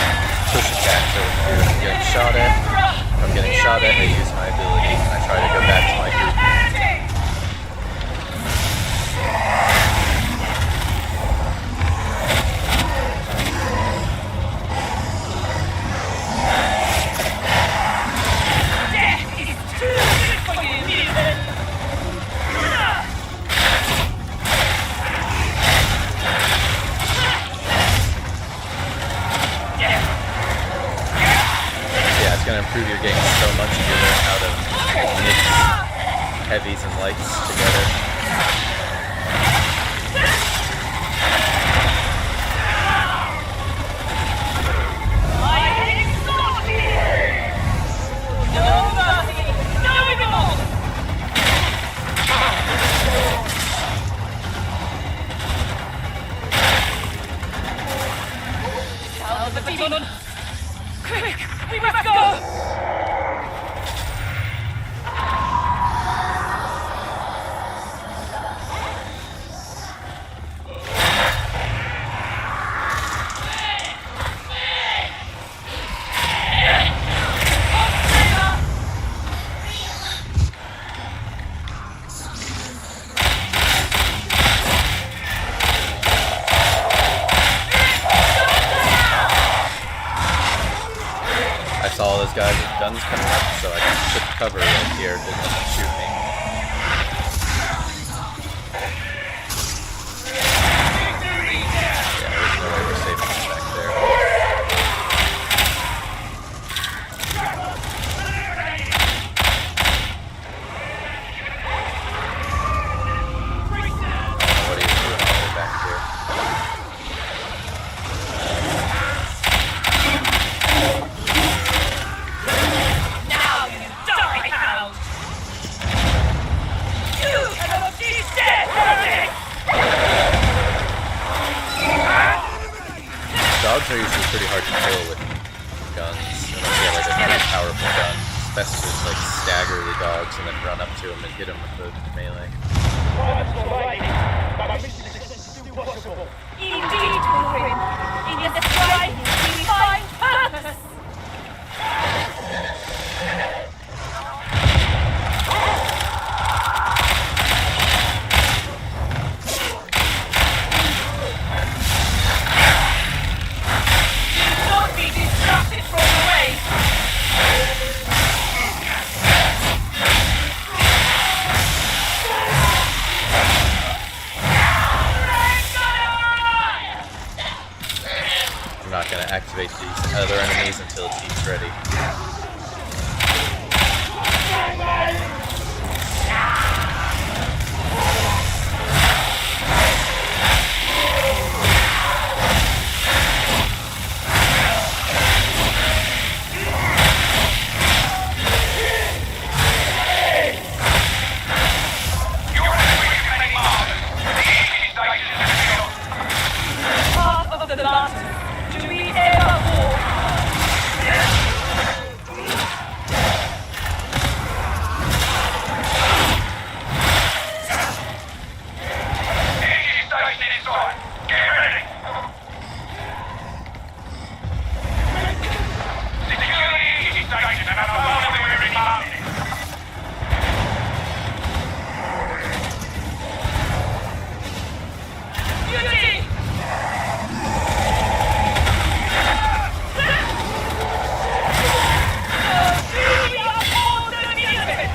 push attacks over here. If I'm getting shot at, I use my ability and I try to go back to my group. It's going to improve your game so much if you learn how to mix these guys with guns coming up, so I took cover right here, didn't let them shoot me. Yeah, there's no way we're saving them back there. What are you doing all the way back here? Now you die, hound! You cannot be dead, heretic! Dogs are usually pretty hard to kill with guns. Unless you have like a really powerful gun. It's best to just like stagger the dogs and then run up to them and hit them with the melee. Indeed, Grim. In the strife, we find purpose! Don't be distracted from the way! I'm not going to activate these other enemies until the team's ready. Part of the battle. Do we ever walk? Beauty! We are all the music!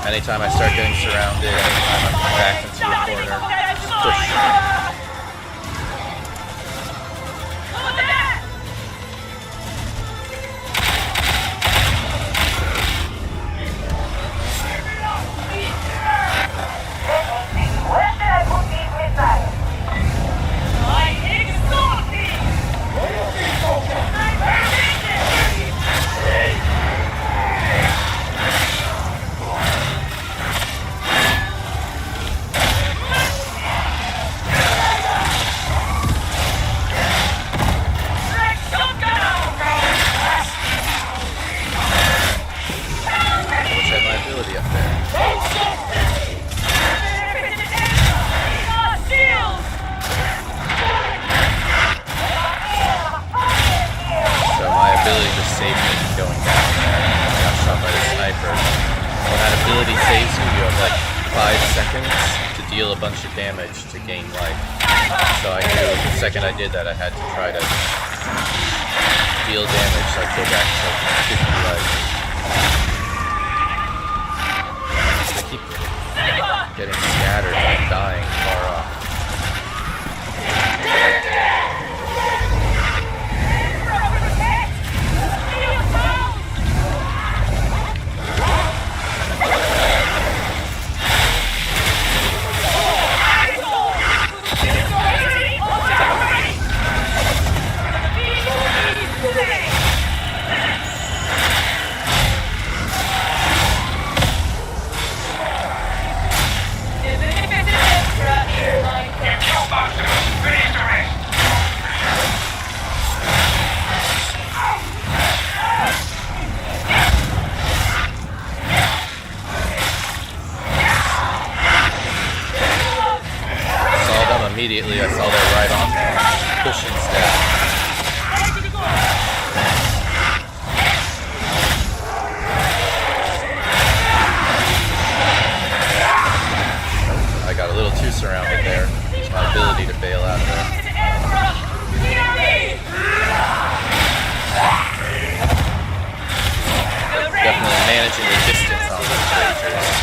Anytime I start getting surrounded, anytime I'm back into a corner, push. Deal a bunch of damage to gain life. So I knew the second I did that I had to try to deal damage so I go back to 50 life. I keep getting scattered and dying far off. Immediately, I saw that right on me. Push instead. I got a little too surrounded there. It's my ability to bail out of there. Definitely managing the distance on those rangers.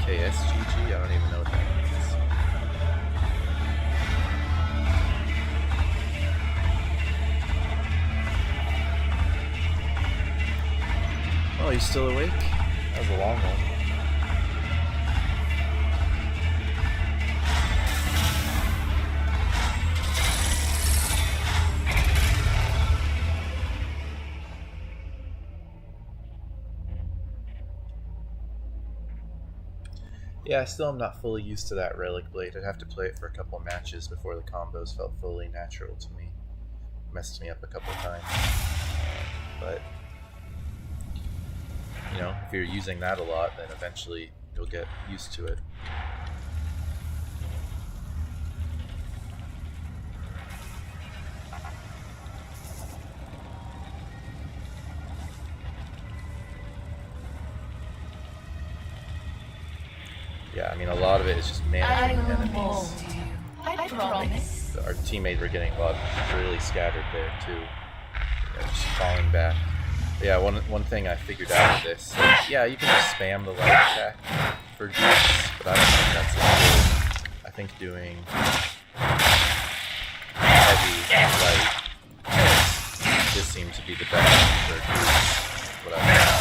SGG? I don't even know what that means. Oh, you still awake? That was a long one. Yeah, I still am not fully used to that Relic Blade. I'd have to play it for a couple matches before the combos felt fully natural to me. Messed me up a couple times. But, you know, if you're using that a lot, then eventually you'll get used to it. Yeah, I mean, a lot of it is just managing enemies. I promise. Our teammates were getting a lot really scattered there too. You know, just falling back. But yeah, one thing I figured out with this, yeah, you can just spam the light attack for juice, but I don't think that's as good. I think doing heavy light just seems to be the best for juice. What I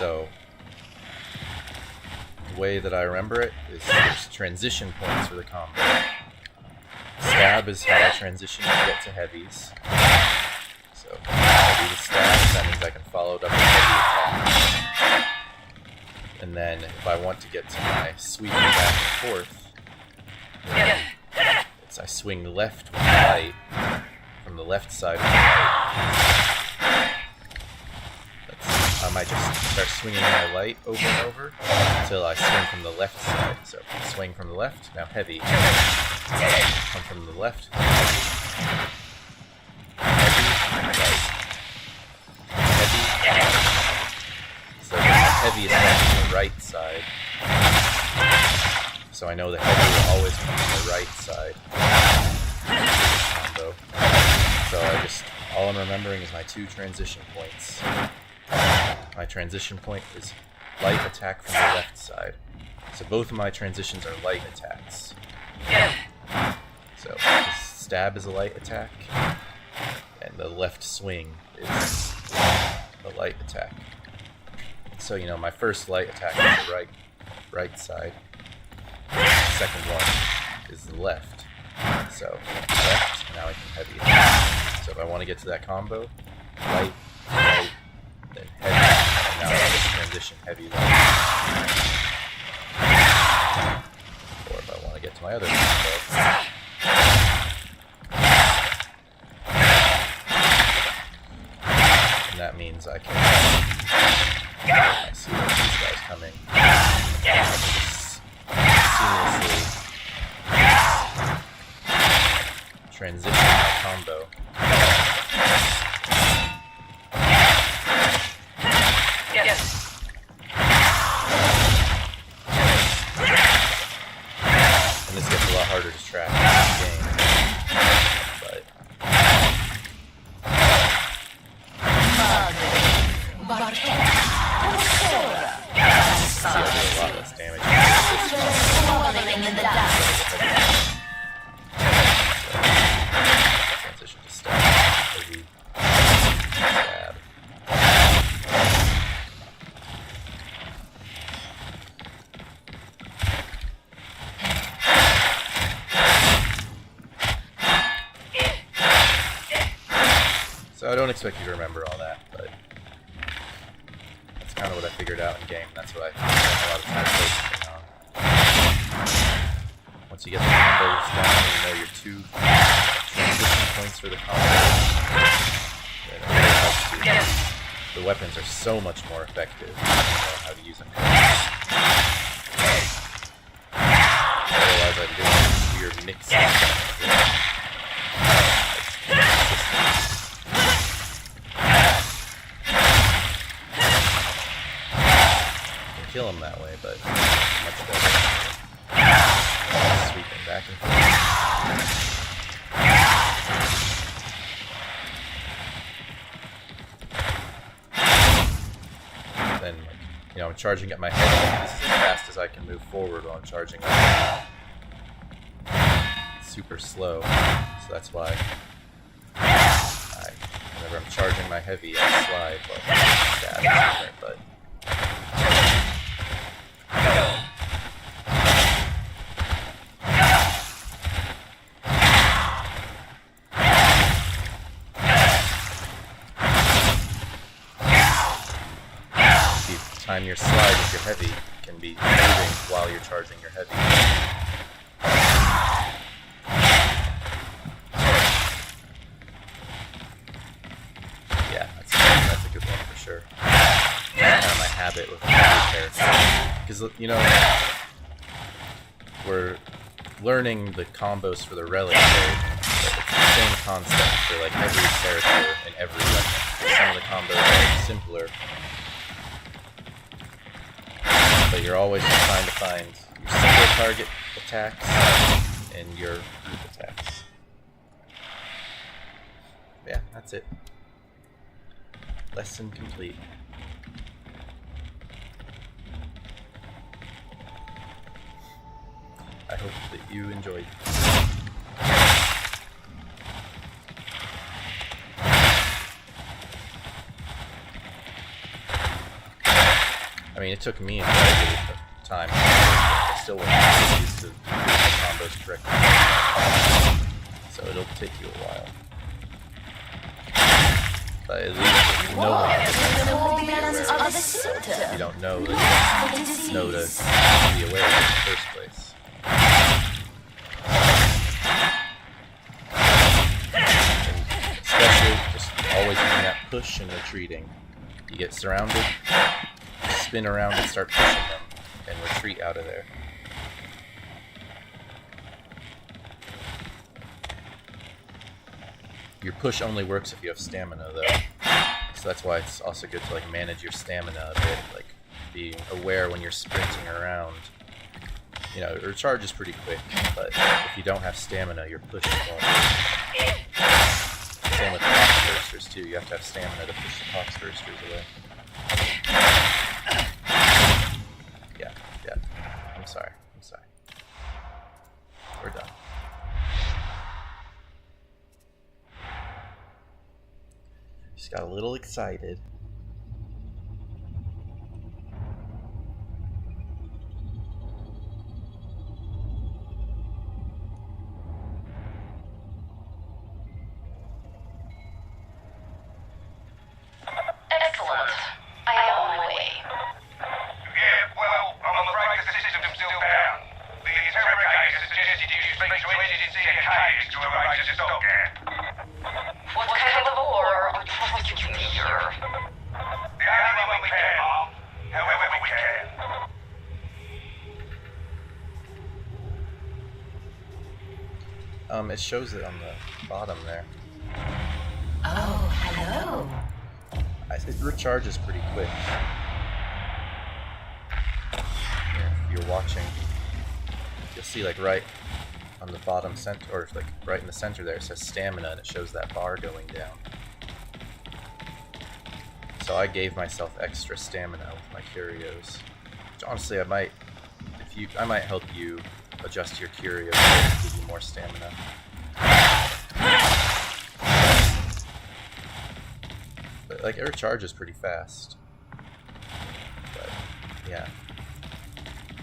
So, the way that I remember it is there's transition points for the combo. Stab is how I transition to get to heavies. So, heavy to stab, that means I can follow it up with heavy attack. And then, if I want to get to my sweeping back and forth, I swing left with the light from the left side of the light. I might just start swinging my light over and over until I swing from the left side. So swing from the left, now heavy. Come from the left, heavy. Heavy, right. Heavy. So the heavy is on the right side. So I know the heavy will always come from the right side. Combo. So all I'm remembering is my 2 transition points. My transition point is light attack from the left side. So both of my transitions are light attacks. So the stab is a light attack, and the left swing is a light attack. So my first light attack is the right side. Second one is the left. So left, now I can heavy attack. So if I want to get to that combo, light, then heavy. And now I have to transition heavy light. Or if I want to get to my other combo, and that means I can. I see these guys coming. Seamlessly transition my combo. And this gets a lot harder to track in the game. But see, I do a lot less damage. Transition to stab. Heavy. Stab. So I don't expect you to remember all that, but that's kind of what I figured out in game. That's what I spent a lot of time focusing on. Once you get the combos down and you know your 2 transition points for the combos, then it really helps you. The weapons are so much more effective if you know how to use them. Otherwise I'd do this weird mix. Kill him that way, but much better. Sweeping back and forth. Then, I'm charging at my head. This is as fast as I can move forward while I'm charging. It's super slow, so that's why whenever I'm charging my heavy, I slide. But stab is different, but. Time your slide with your heavy can be moving while you're charging your heavy. Yeah, that's a good one for sure. That's kind of my habit with heavy characters. Because, we're learning the combos for the relic code, but it's the same concept for like every character and every weapon. Some of the combos are simpler. But you're always just trying to find your single target attacks and your group attacks. Yeah, that's it. Lesson complete. I hope that you enjoyed. I mean, it took me incredibly time. I still wasn't used to doing the combos correctly. So it'll take you a while. But at least you know if you don't know, then you know to be aware of it in the first place. And especially just always using that push and retreating. You get surrounded, spin around and start pushing them, and retreat out of there. Your push only works if you have stamina, though. So that's why it's also good to like manage your stamina a bit, like being aware when you're sprinting around. You know, your charge is pretty quick, but if you don't have stamina, your push won't work. Same with the pox bursters too. You have to have stamina to push the pox bursters away. Yeah. I'm sorry. We're done. Just got a little excited. Excellent. I am on my way. Yeah, well, I'm afraid the system's still down. The interrogator suggested you speak to NCC Cage to arrange a stopgap. What kind of war are you prosecuting here? The only one we can, Mom. However we can. It shows it on the bottom there. Oh, hello. It recharges pretty quick. Here, if you're watching, you'll see like right on the bottom center, or like right in the center there, it says stamina, and it shows that bar going down. So I gave myself extra stamina with my curios. Which honestly, I might help you adjust your curios to give you more stamina. But like it recharges pretty fast. But yeah.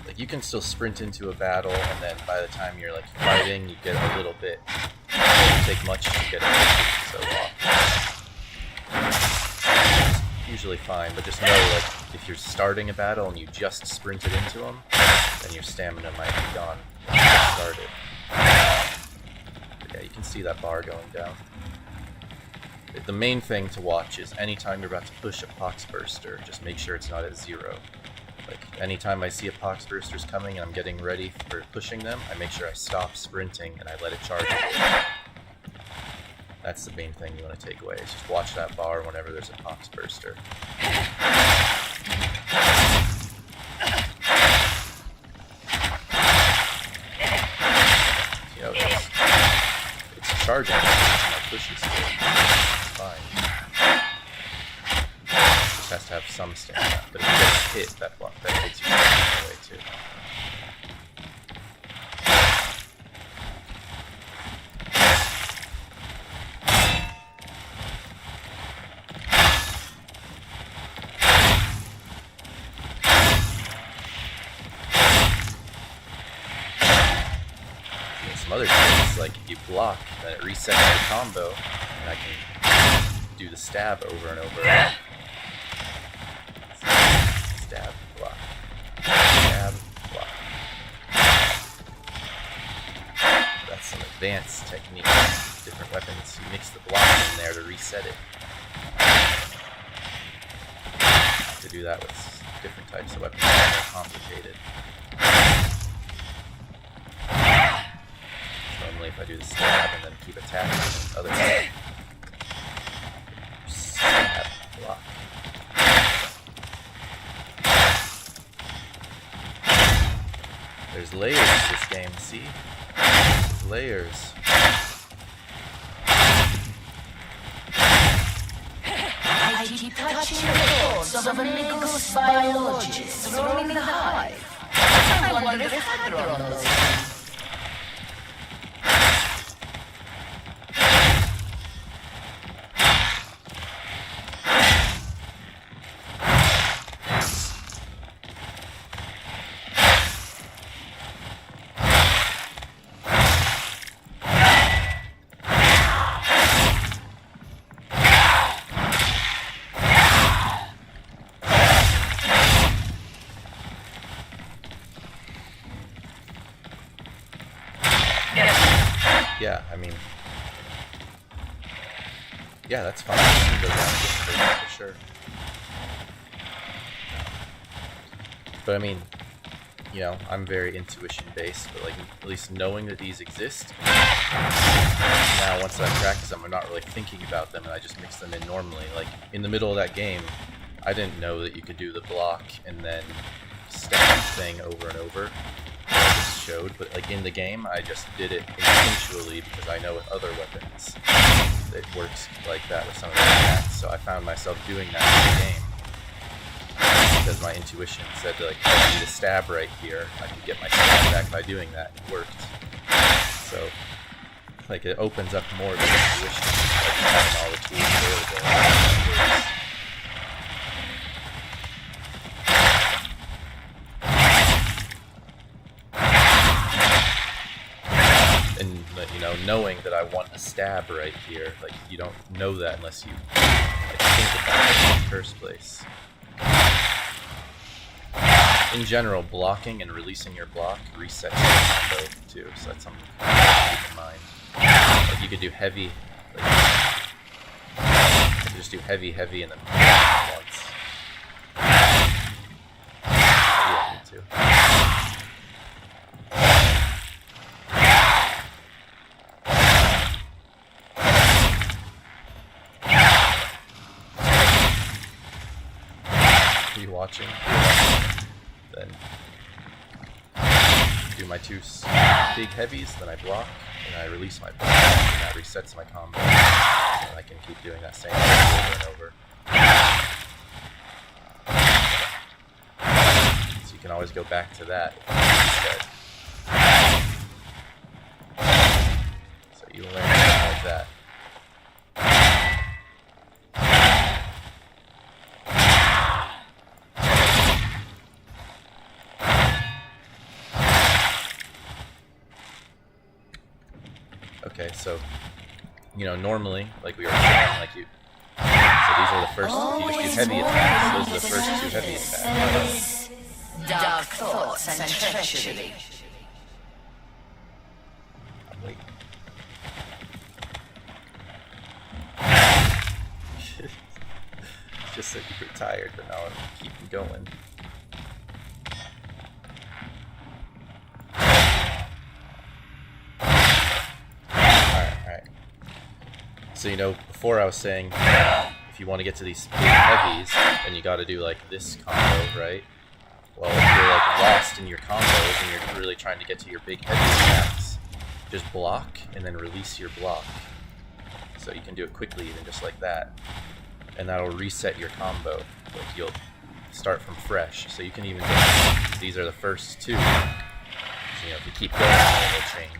Like you can still sprint into a battle, and then by the time you're like fighting, you get a little bit. It doesn't take much to get it so off. It's usually fine, but just know like if you're starting a battle and you just sprinted into them, then your stamina might be gone when you get started. But yeah, you can see that bar going down. The main thing to watch is anytime you're about to push a pox burster, just make sure it's not at 0. Like anytime I see a pox burster's coming and I'm getting ready for pushing them, I make sure I stop sprinting and I let it charge. That's the main thing you want to take away, is just watch that bar whenever there's a pox burster. You know, it's charging, my push is still fine. Just has to have some stamina, but if you get hit, that takes your stamina away too. Some other things, like if you block, then it resets the combo, and I can do the stab over and over. Stab, block. Stab, block. That's some advanced technique. Different weapons, you mix the block in there to reset it. To do that with different types of weapons, it's more complicated. Normally if I do the stab and then keep attacking the other side. Stab, block. There's layers to this game, see? There's layers. I keep touching the thoughts of amigos biologists roaming the hive. I wonder if they're on those. yeah, I mean, yeah, that's fine. You can go down this for sure. But I mean, you know, I'm very intuition based, but like at least knowing that these exist. Now, once I practice them, I'm not really thinking about them, and I just mix them in normally. Like in the middle of that game, I didn't know that you could do the block and then stab thing over and over. I just showed, but like in the game, I just did it instinctually because I know with other weapons it works like that with some of the attacks. So I found myself doing that in the game because my intuition said like, oh, I need a stab right here. I can get my stab back by doing that. It worked. So like it opens up more of the intuition, like having all the tools available. And you know, knowing that I want a stab right here, like you don't know that unless you like think about it in the first place. In general, blocking and releasing your block resets your combo too, so that's something to keep in mind. Like you could do heavy, like you could just do heavy, and then block once. Yeah, me too. Are you watching? Then do my two big heavies, then I block, and I release my block, and that resets my combo. And I can keep doing that same thing over and over. So you can always go back to that instead. So you learn like that. Okay, so, you know, normally, like we were saying, like you, so these are the first, you just do heavy attacks, those are the first two heavy attacks. Dark thoughts and treachery. Wait. Just said you were tired, but now I'm keeping going. So, you know, before I was saying, if you want to get to these big heavies, then you got to do like this combo, right? Well, if you're like lost in your combos and you're really trying to get to your big heavy attacks, just block and then release your block. So you can do it quickly, even just like that, and that'll reset your combo. Like you'll start from fresh. So you can even go, these are the first two. So, you know, if you keep going, it'll change.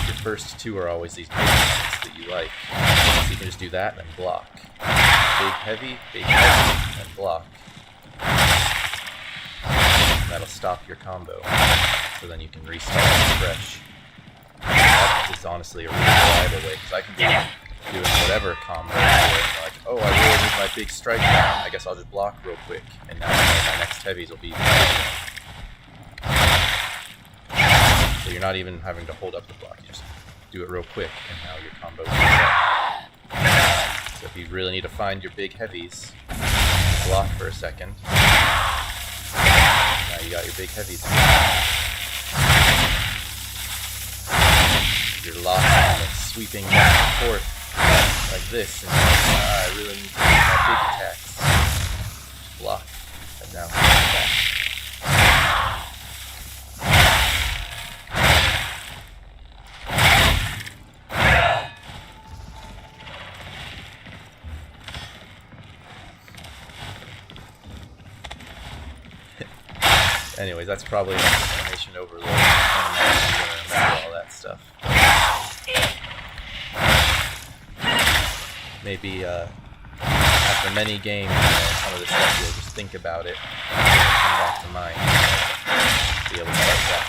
Your first two are always these big ones that you like. So you can just do that and block. Big heavy, and block. And that'll stop your combo. So then you can restart fresh. That is honestly a really reliable way, because I can be doing whatever combo. Like, oh, I really need my big strike down. I guess I'll just block real quick. And now my next heavies will be so you're not even having to hold up the block. You just do it real quick, and now your combo is set. So if you really need to find your big heavies, block for a second. Now you got your big heavies. You're locked on and sweeping back and forth like this, and I really need to do my big attacks. Block, and now back. Anyways, that's probably enough information overload. I'm not going to remember all that stuff. Maybe after many games, some of the stuff you'll just think about it, come back to mind, be able to start that.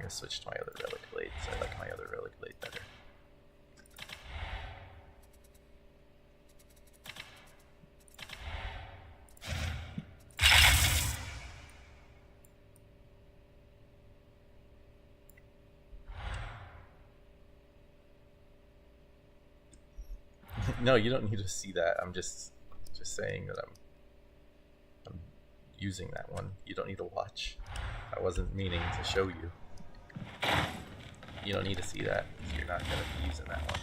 gonna switch to my other relic blades. I like my other relic blade better. No, you don't need to see that. I'm just saying that I'm using that one. You don't need to watch. I wasn't meaning to show you. You don't need to see that because you're not going to be using that one.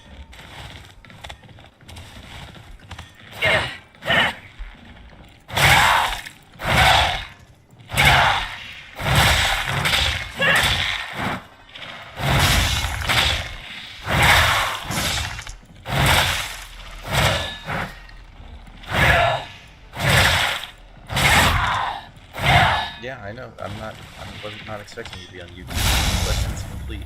Yeah, I know. I was not expecting you to be on YouTube. Lessons complete.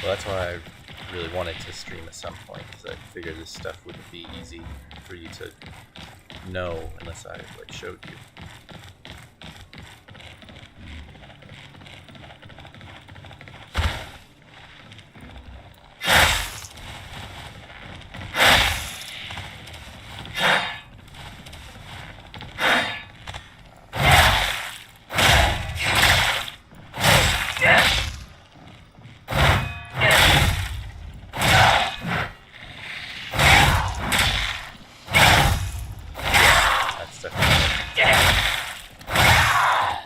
Well, that's why I really wanted to stream at some point, because I figured this stuff wouldn't be easy for you to know unless I like showed you.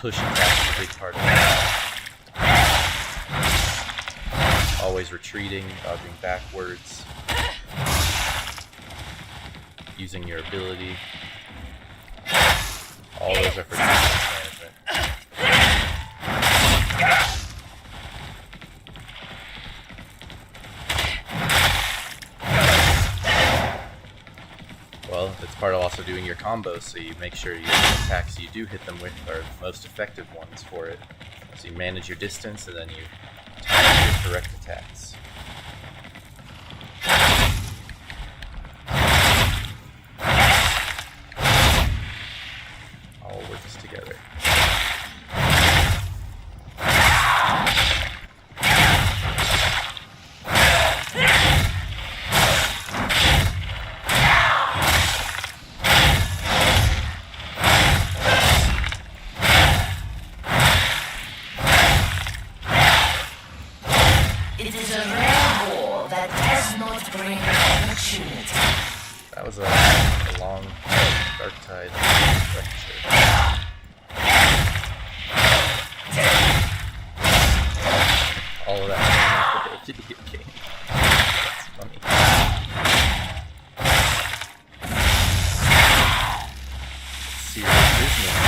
Push attack is a big part of it. Always retreating, dodging backwards, using your ability. All those are for distance management. Well, it's part of also doing your combos, so you make sure your attacks you do hit them with are the most effective ones for it. So you manage your distance, and then you time your correct attacks. All works together. It is a rare war that does not bring opportunity. That was a long Dark Tide lecture. All of that for a video game. That's funny. Serious business.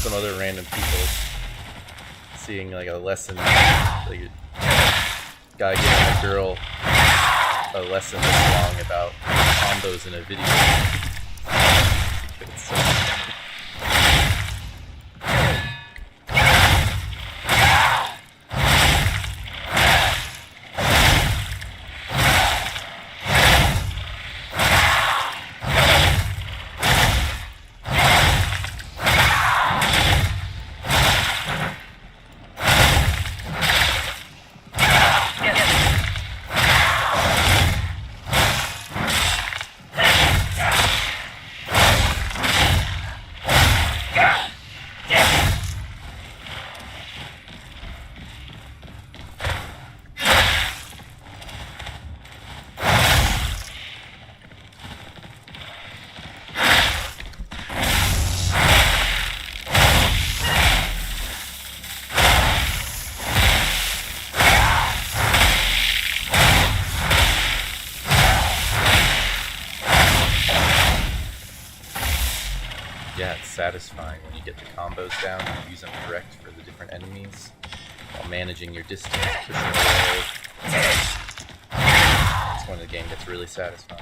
Some other random people seeing like a lesson, like a guy giving a girl a lesson this long about combos in a video. It's so satisfying when you get the combos down and use them correct for the different enemies while managing your distance, pushing away. That's when the game gets really satisfying.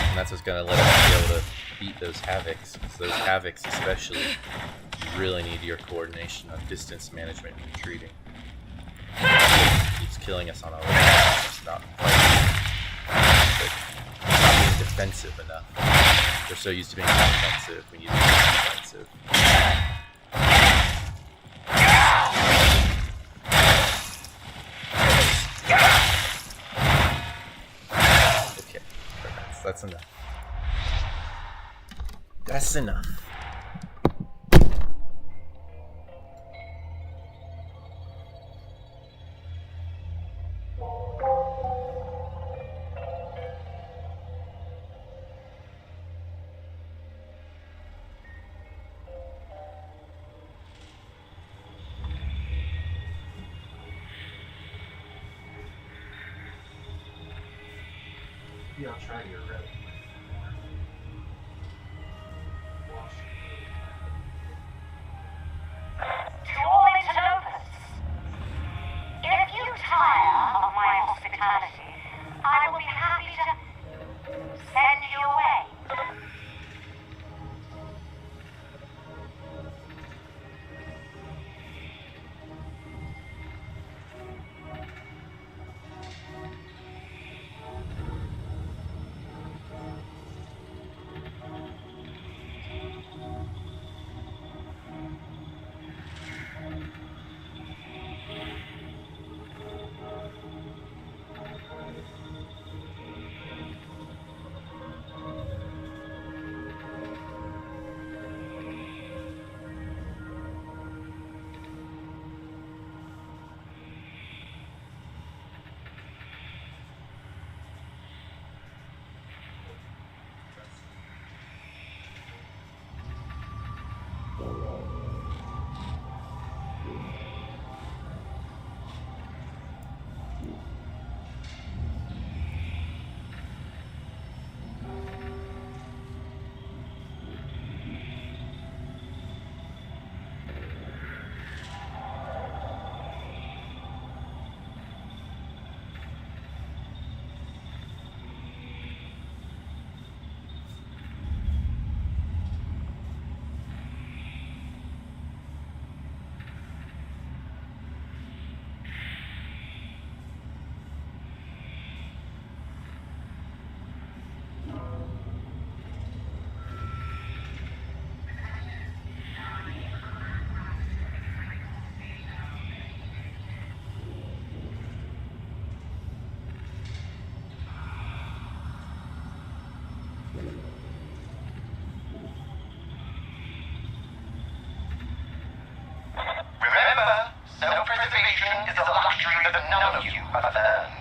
And that's what's going to let us be able to beat those Havocs, because those Havocs especially, you really need your coordination on distance management and retreating. It keeps killing us on our way. It's not fighting. It's not being defensive enough. We're so used to being offensive, we need to be defensive. Okay, that's enough. That's enough. Yeah, I'll try your relic. To all interlopers, if you tire of my hospitality, I will be happy to send you away. Remember, self-preservation is a luxury that none of you have earned.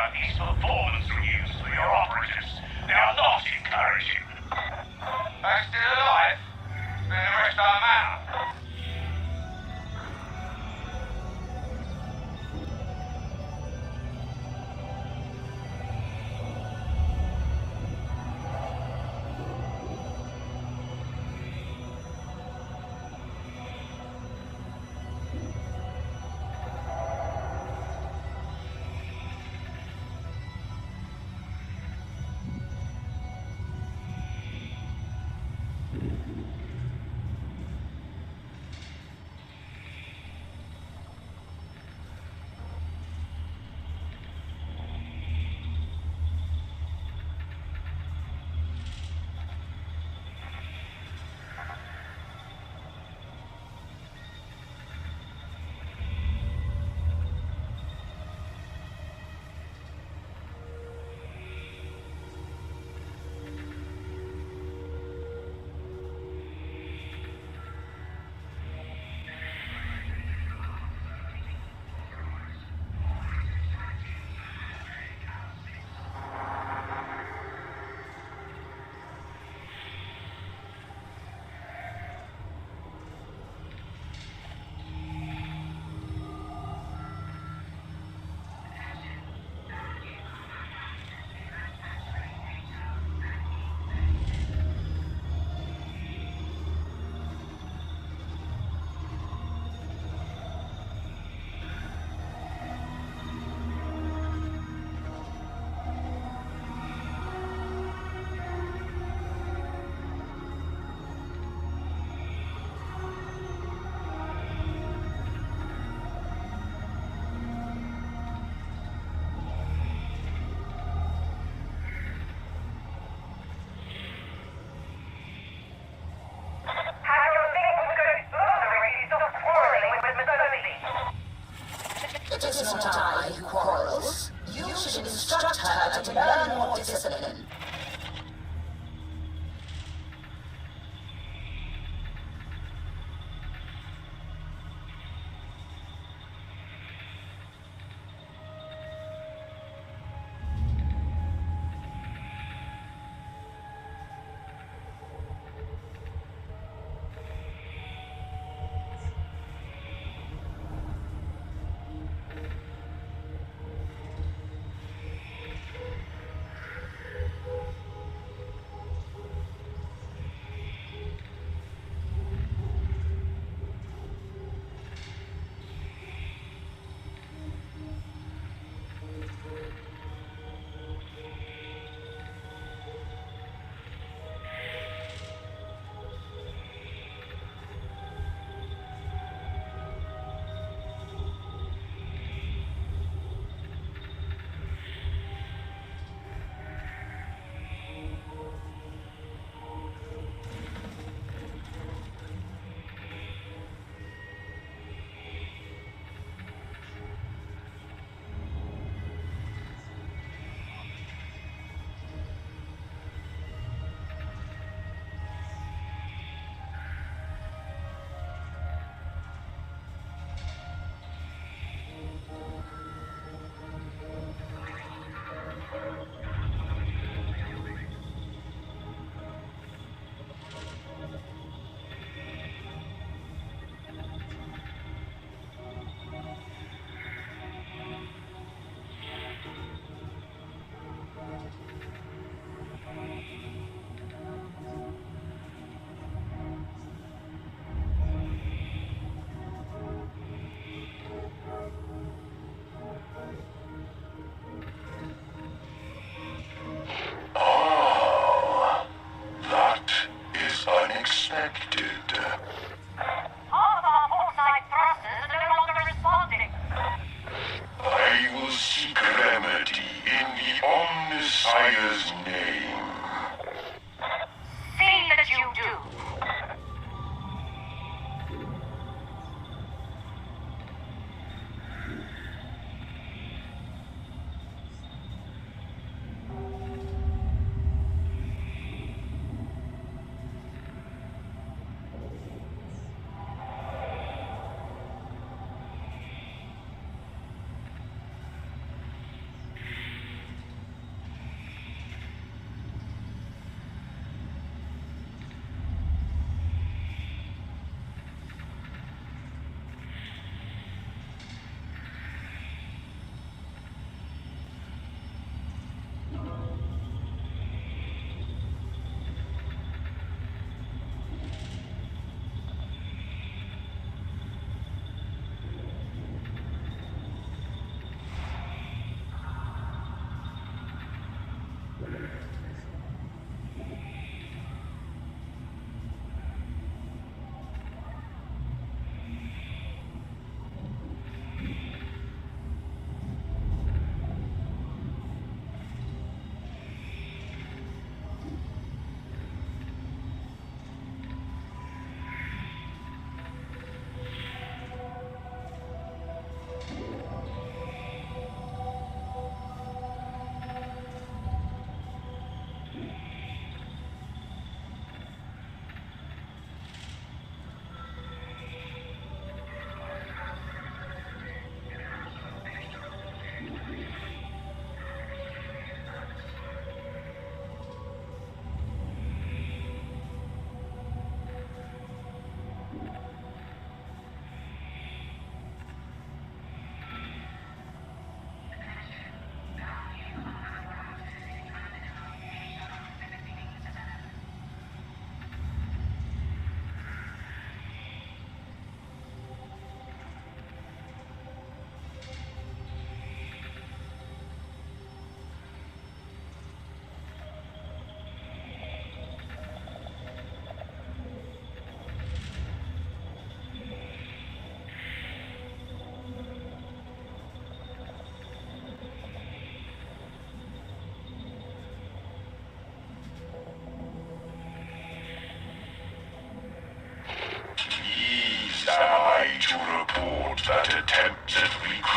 However, his performance reviews for your operatives, they are not encouraging. They're still alive? Then the rest don't matter. It is not I who quarrels. You should instruct her to learn more discipline.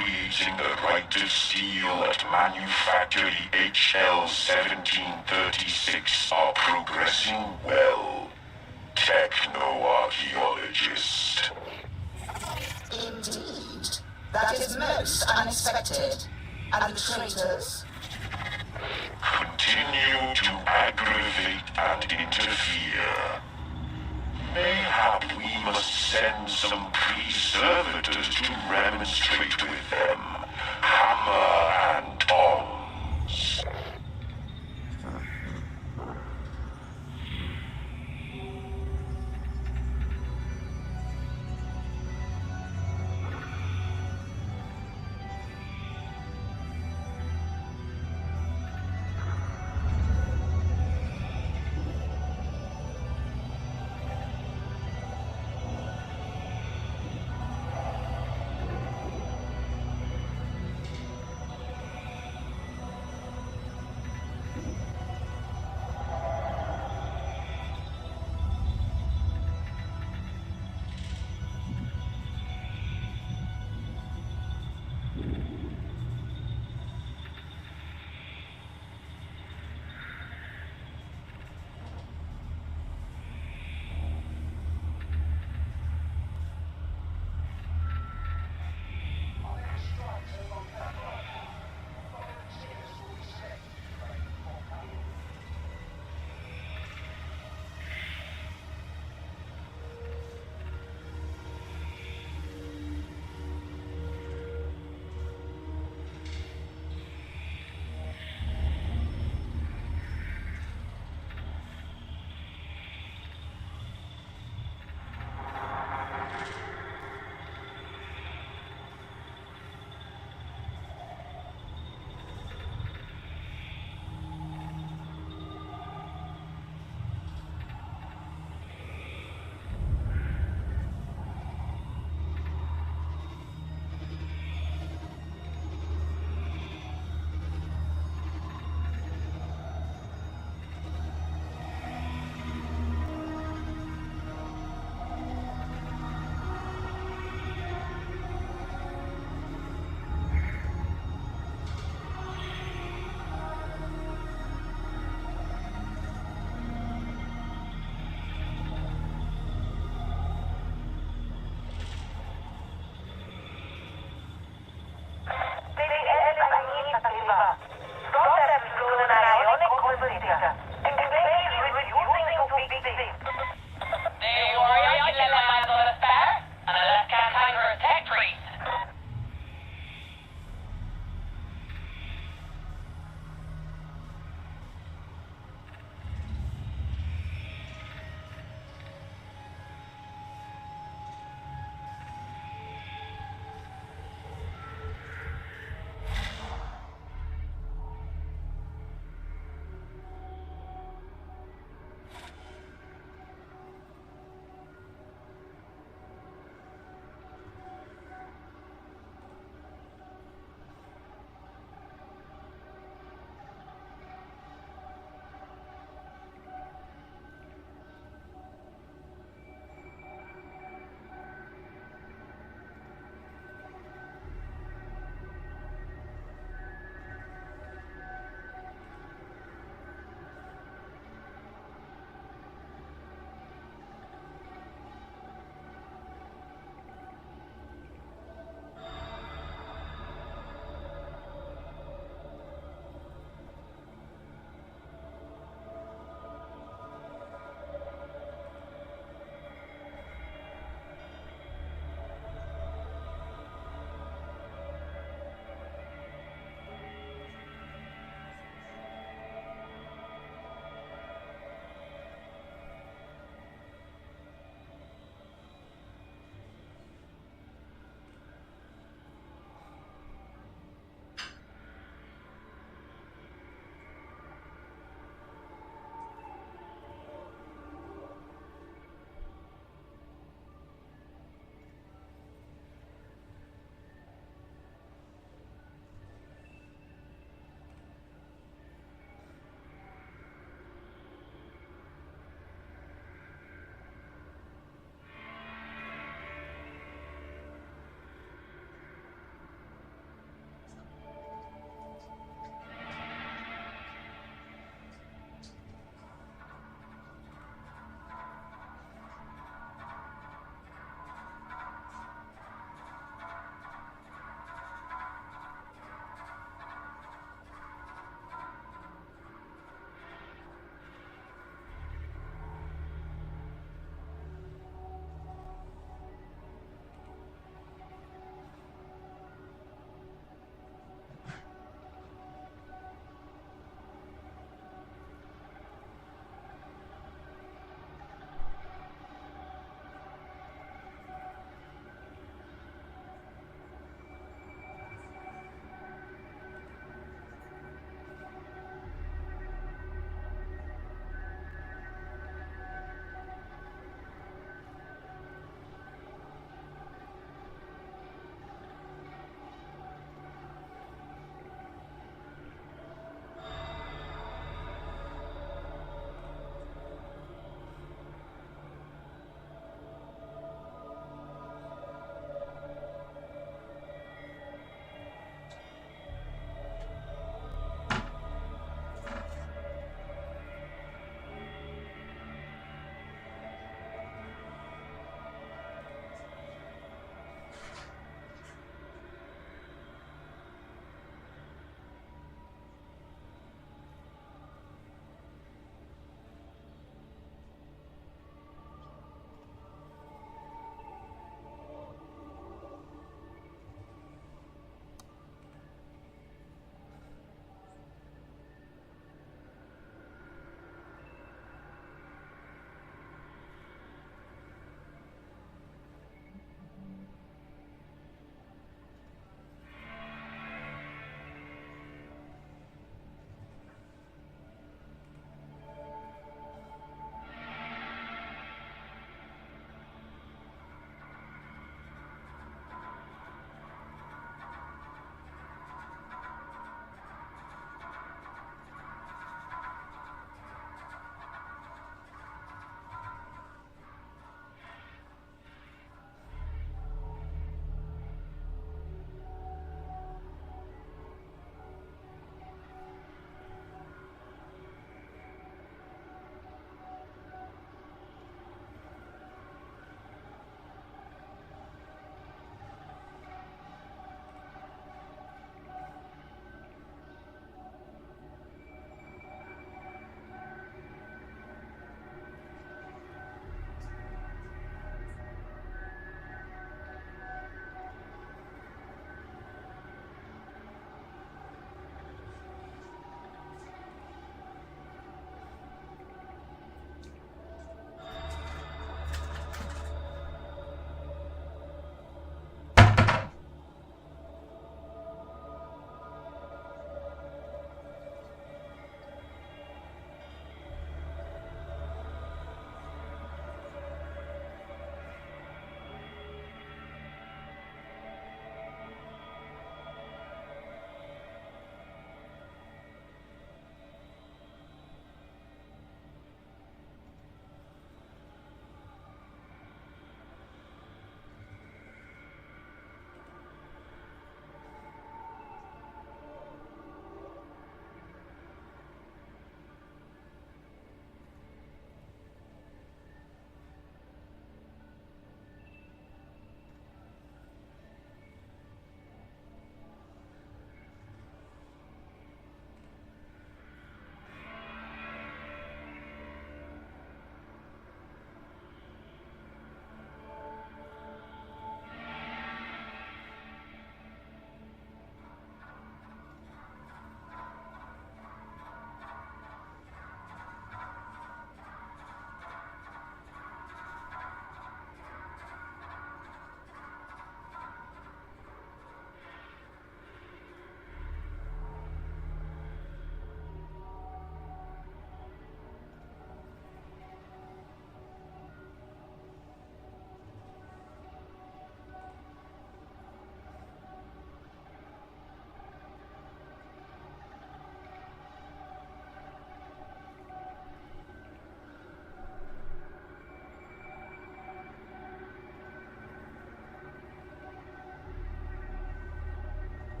creating the right of steel at Manufactory HL-1736 are progressing well. Techno-archaeologist. Indeed. That is most unexpected. And the traitors? Continue to aggravate and interfere. Mayhap we must send some pre-servitors to remonstrate with them. Hammer